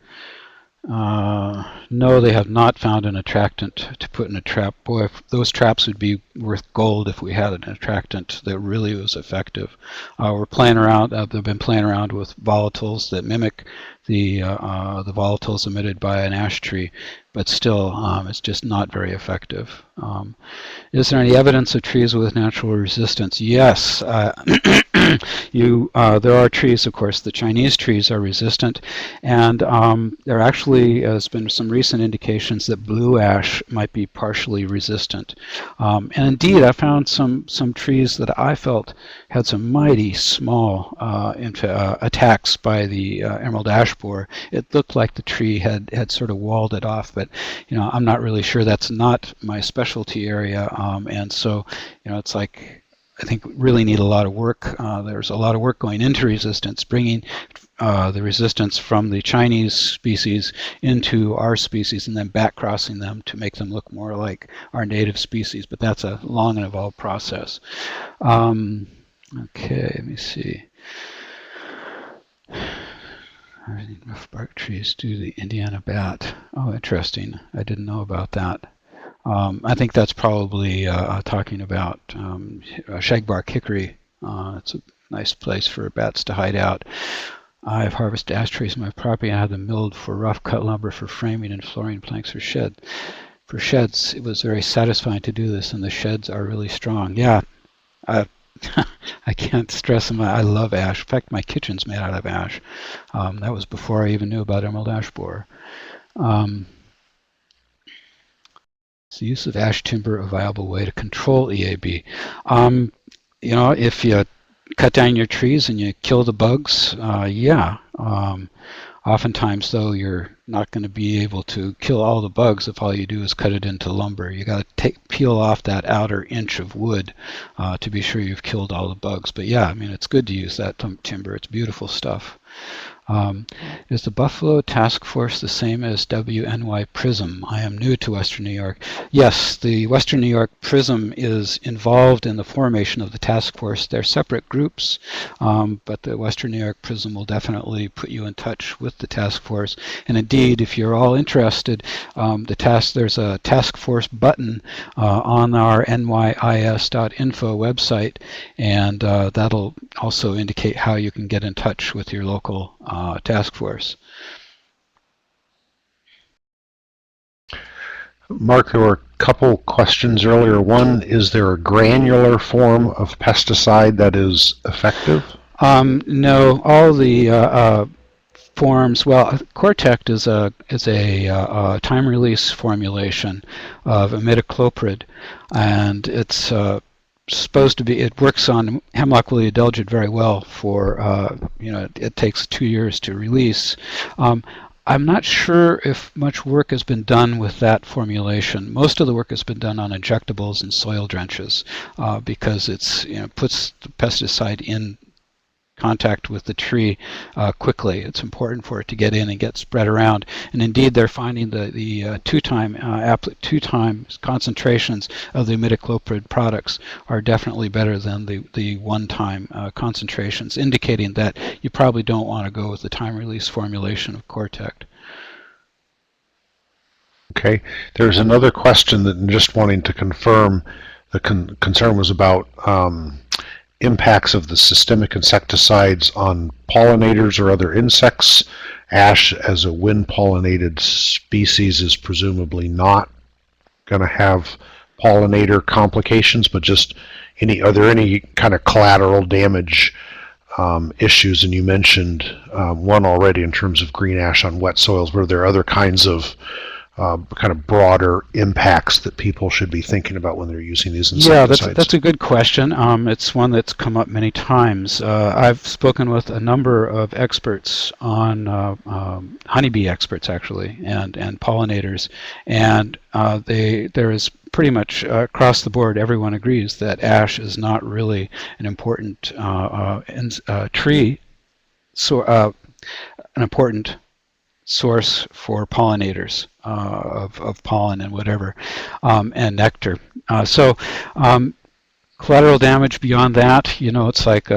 No, they have not found an attractant to put in a trap. Boy, those traps would be worth gold if we had an attractant that really was effective. We're playing around. They've been playing around with volatiles that mimic the volatiles emitted by an ash tree, but still, it's just not very effective. Is there any evidence of trees with natural resistance? Yes. There are trees, of course. The Chinese trees are resistant, and there actually has been some recent indications that blue ash might be partially resistant. And indeed, I found some trees that I felt had some mighty small attacks by the emerald ash borer. It looked like the tree had sort of walled it off, but I'm not really sure. That's not my specialty area, and so it's like, I think we really need a lot of work. There's a lot of work going into resistance, bringing the resistance from the Chinese species into our species and then back crossing them to make them look more like our native species. But that's a long and involved process. Okay, let me see. Rough bark trees do the Indiana bat. Oh, interesting. I didn't know about that. I think that's probably talking about shagbark hickory. It's a nice place for bats to hide out. I've harvested ash trees on my property and had them milled for rough cut lumber for framing and flooring planks for sheds. For sheds, it was very satisfying to do this, and the sheds are really strong. Yeah, I can't stress them. I love ash. In fact, my kitchen's made out of ash. That was before I even knew about emerald ash borer. Is the use of ash timber a viable way to control EAB? If you cut down your trees and you kill the bugs, yeah. Oftentimes, though, you're not going to be able to kill all the bugs if all you do is cut it into lumber. You got to peel off that outer inch of wood to be sure you've killed all the bugs. But yeah, I mean, it's good to use that timber. It's beautiful stuff. Is the Buffalo Task Force the same as WNY PRISM? I am new to Western New York. Yes, the Western New York PRISM is involved in the formation of the task force. They're separate groups, but the Western New York PRISM will definitely put you in touch with the task force. And indeed, if you're all interested, there's a task force button on our nyis.info website, and that'll also indicate how you can get in touch with your local task force. Mark, there were a couple questions earlier. One, is there a granular form of pesticide that is effective? No, all the forms. Well, Cortect is a time-release formulation of imidacloprid, and it's supposed to be. It works on hemlock woolly adelgid very well. For it takes 2 years to release. I'm not sure if much work has been done with that formulation. Most of the work has been done on injectables and soil drenches because it's puts the pesticide in contact with the tree quickly. It's important for it to get in and get spread around. And indeed, they're finding the two times concentrations of the imidacloprid products are definitely better than the one-time concentrations, indicating that you probably don't want to go with the time-release formulation of Cortect. Okay. There's another question that I'm just wanting to confirm. The concern was about impacts of the systemic insecticides on pollinators or other insects. Ash as a wind-pollinated species is presumably not going to have pollinator complications, but just are there any kind of collateral damage issues? And you mentioned one already in terms of green ash on wet soils. Were there other kinds of kind of broader impacts that people should be thinking about when they're using these insecticides? Yeah, that's a good question. It's one that's come up many times. I've spoken with a number of experts on honeybee experts actually, and pollinators, and there is pretty much across the board everyone agrees that ash is not really an important tree, so an important source for pollinators of pollen and whatever, and nectar. Collateral damage beyond that, it's like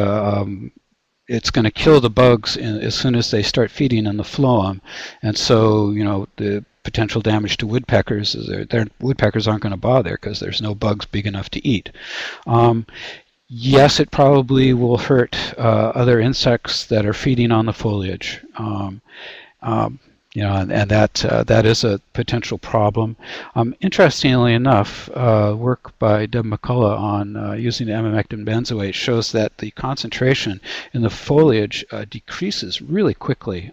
it's going to kill the bugs as soon as they start feeding in the phloem, and so the potential damage to woodpeckers is their woodpeckers aren't going to bother because there's no bugs big enough to eat. Yes, it probably will hurt other insects that are feeding on the foliage. And that is a potential problem. Interestingly enough, work by Deb McCullough on using emamectin benzoate shows that the concentration in the foliage decreases really quickly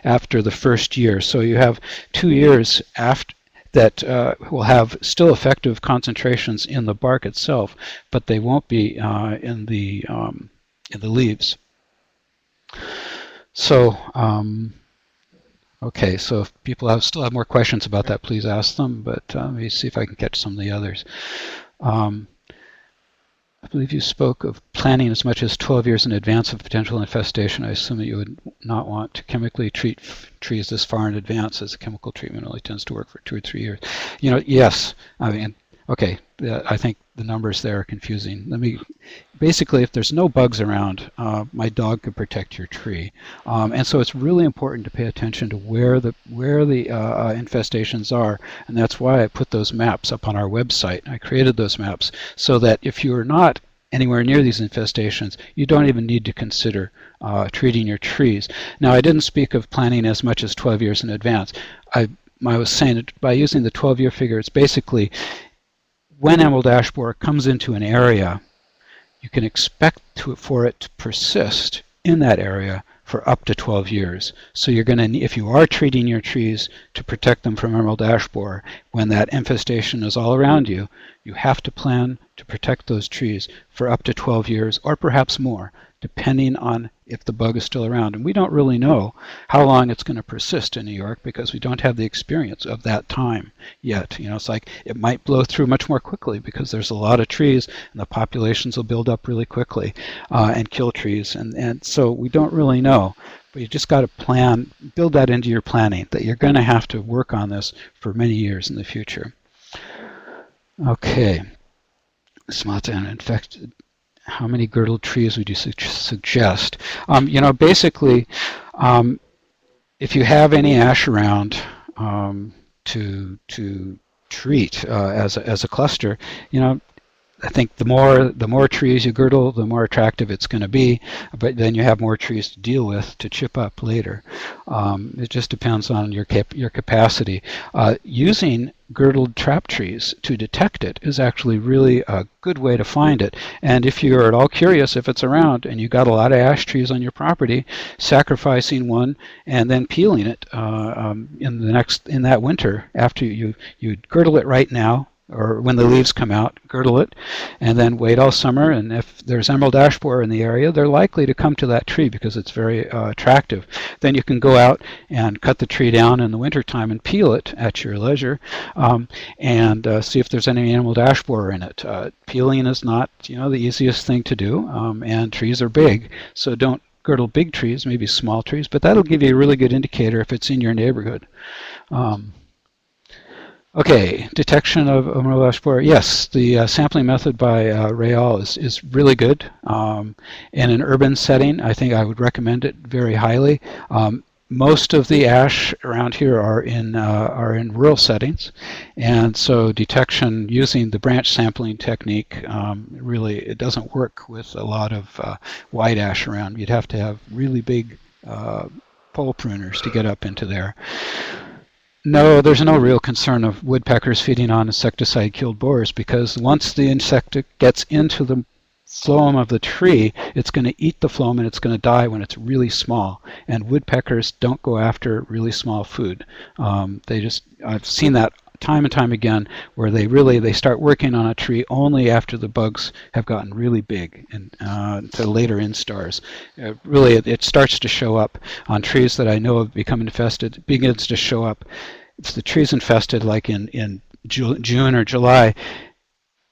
after the first year. So you have 2 years after that will have still effective concentrations in the bark itself, but they won't be in the leaves. So. Okay, so if people still have more questions about that, please ask them, but let me see if I can catch some of the others. I believe you spoke of planning as much as 12 years in advance of potential infestation. I assume that you would not want to chemically treat trees this far in advance, as chemical treatment only tends to work for 2 or 3 years. Yes, I mean, okay, I think the numbers there are confusing. Basically, if there's no bugs around, my dog could protect your tree, and so it's really important to pay attention to where the infestations are, and that's why I put those maps up on our website. I created those maps so that if you're not anywhere near these infestations, you don't even need to consider treating your trees. Now, I didn't speak of planning as much as 12 years in advance. I was saying that by using the 12-year figure, it's basically when emerald ash borer comes into an area, you can expect for it to persist in that area for up to 12 years. So you're going to, if you are treating your trees to protect them from emerald ash borer, when that infestation is all around you, you have to plan to protect those trees for up to 12 years or perhaps more, depending on if the bug is still around. And we don't really know how long it's going to persist in New York because we don't have the experience of that time yet. It's like it might blow through much more quickly because there's a lot of trees and the populations will build up really quickly and kill trees. And so we don't really know. But you just got to build that into your planning, that you're going to have to work on this for many years in the future. Okay. Smata and infected. How many girdled trees would you suggest? Basically, if you have any ash around to treat as a cluster, I think the more trees you girdle, the more attractive it's going to be, but then you have more trees to deal with to chip up later. It just depends on your capacity. Using girdled trap trees to detect it is actually really a good way to find it. And if you're at all curious if it's around and you got a lot of ash trees on your property, sacrificing one and then peeling it in that winter after you girdle it right now, or when the leaves come out, girdle it, and then wait all summer. And if there's emerald ash borer in the area, they're likely to come to that tree because it's very attractive. Then you can go out and cut the tree down in the wintertime and peel it at your leisure, and see if there's any emerald ash borer in it. Peeling is not, the easiest thing to do, and trees are big, so don't girdle big trees, maybe small trees, but that'll give you a really good indicator if it's in your neighborhood. Okay, detection of emerald ash borer. Yes, the sampling method by Real is really good. In an urban setting, I think I would recommend it very highly. Most of the ash around here are in rural settings, and so detection using the branch sampling technique really it doesn't work with a lot of white ash around. You'd have to have really big pole pruners to get up into there. No, there's no real concern of woodpeckers feeding on insecticide-killed borers because once the insect gets into the phloem of the tree, it's going to eat the phloem and it's going to die when it's really small. And woodpeckers don't go after really small food. I've seen that time and time again where they start working on a tree only after the bugs have gotten really big and to later instars. It starts to show up on trees that I know have become infested. It begins to show up. If the tree's infested like in June or July,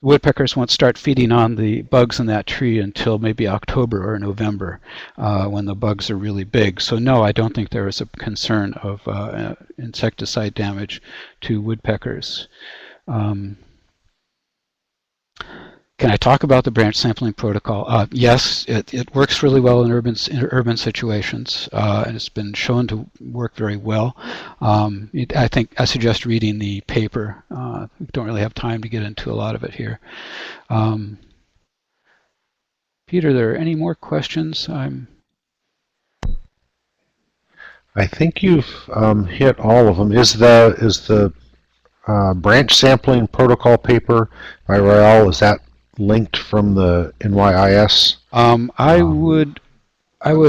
woodpeckers won't start feeding on the bugs in that tree until maybe October or November when the bugs are really big. So no, I don't think there is a concern of insecticide damage to woodpeckers. Can I talk about the branch sampling protocol? Yes, it works really well in urban situations, and it's been shown to work very well. I suggest reading the paper. We don't really have time to get into a lot of it here. Peter, are there any more questions? I think you've hit all of them. Is the branch sampling protocol paper by Rael, is that linked from the NYIS? I would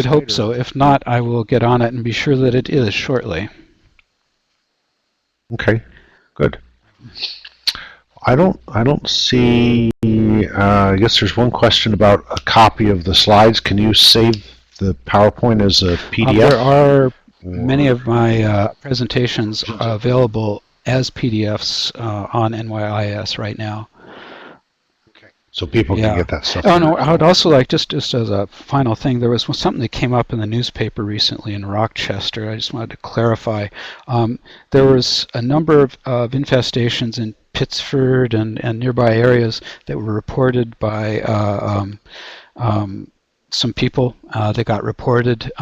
hope so. If not, I will get on it and be sure that it is shortly. Okay, good. I don't see. I guess there's one question about a copy of the slides. Can you save the PowerPoint as a PDF? There are many of my presentations available as PDFs on NYIS right now. So people can get that stuff. Oh no, I would also like, just as a final thing, there was something that came up in the newspaper recently in Rochester. I just wanted to clarify. There was a number of infestations in Pittsford and nearby areas that were reported by some people that got reported,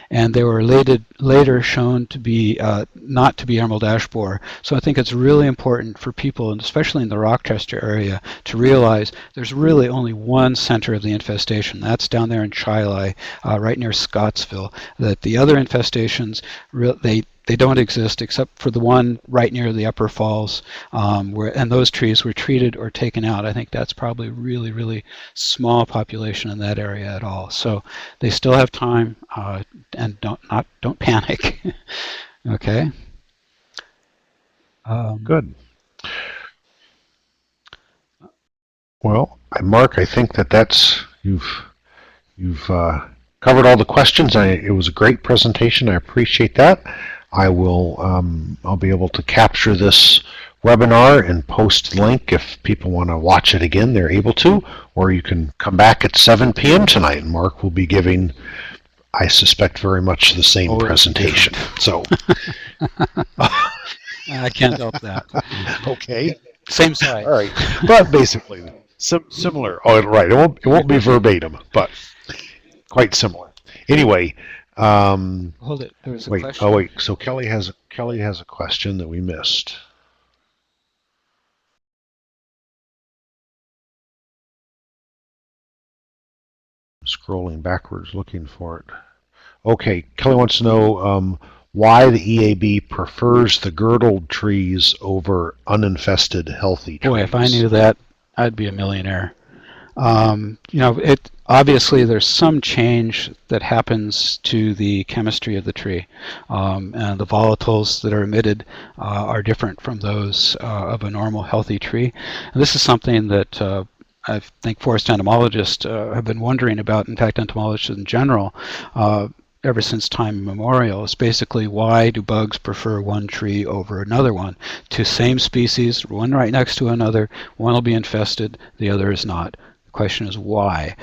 and they were later shown to be not to be emerald ash borer. So I think it's really important for people, and especially in the Rochester area, to realize there's really only one center of the infestation. That's down there in Chili, right near Scottsville. That the other infestations, they don't exist except for the one right near the Upper Falls, and those trees were treated or taken out. I think that's probably really, really small population in that area at all. So they still have time, and don't panic. Okay. Good. Well, Mark, I think you've covered all the questions. It was a great presentation. I appreciate that. I'll be able to capture this webinar and post the link if people want to watch it again, they're able to, or you can come back at 7 p.m. tonight and Mark will be giving, I suspect, very much the same presentation. So I can't help that. Okay. Same side. All right. But basically similar. Oh, right. It won't be verbatim, but quite similar. Anyway, hold it. There was a question. Oh wait. So Kelly has a question that we missed. Scrolling backwards, looking for it. Okay, Kelly wants to know why the EAB prefers the girdled trees over uninfested, healthy trees. Boy, if I knew that, I'd be a millionaire. Obviously there's some change that happens to the chemistry of the tree, and the volatiles that are emitted are different from those of a normal healthy tree. And this is something that I think forest entomologists have been wondering about, in fact entomologists in general, ever since time immemorial. Is basically, why do bugs prefer one tree over another one? Two same species, one right next to another, one will be infested, the other is not. The question is why?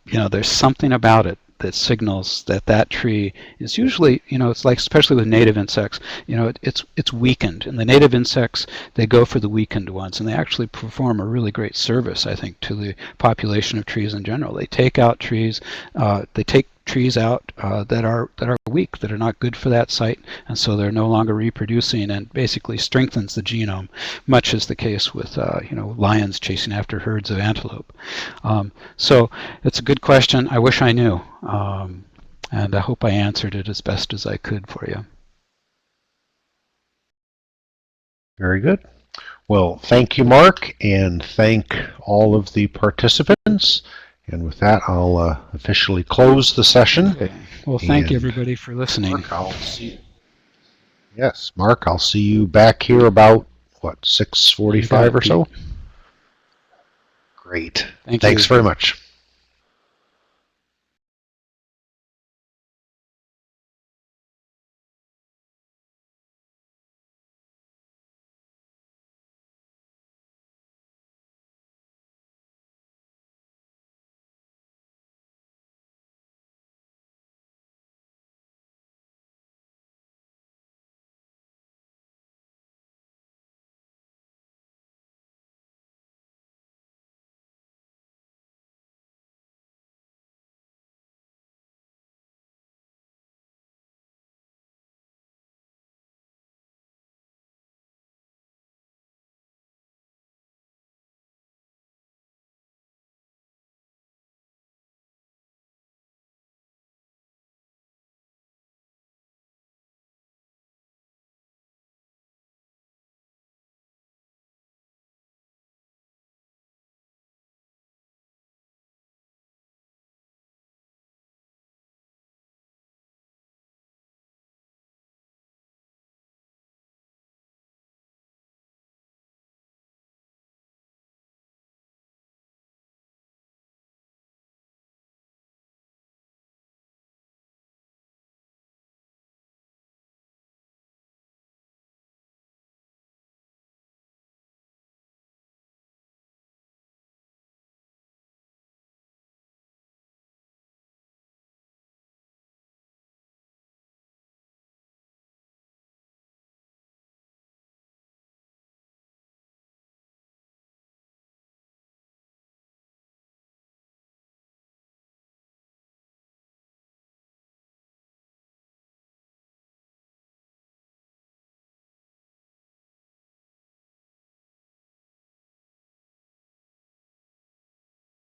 There's something about it that signals that tree is usually, it's like, especially with native insects, it's weakened. And the native insects, they go for the weakened ones, and they actually perform a really great service, I think, to the population of trees in general. They take out trees, they take trees out that are weak, that are not good for that site, and so they're no longer reproducing, and basically strengthens the genome, much as the case with lions chasing after herds of antelope. So it's a good question. I wish I knew, and I hope I answered it as best as I could for you. Very good. Well, thank you, Mark, and thank all of the participants. And with that, I'll officially close the session. Okay. Well, thank you, everybody, for listening. Mark, I'll see you back here about, what, 6:45 or so? Great. Thanks very much.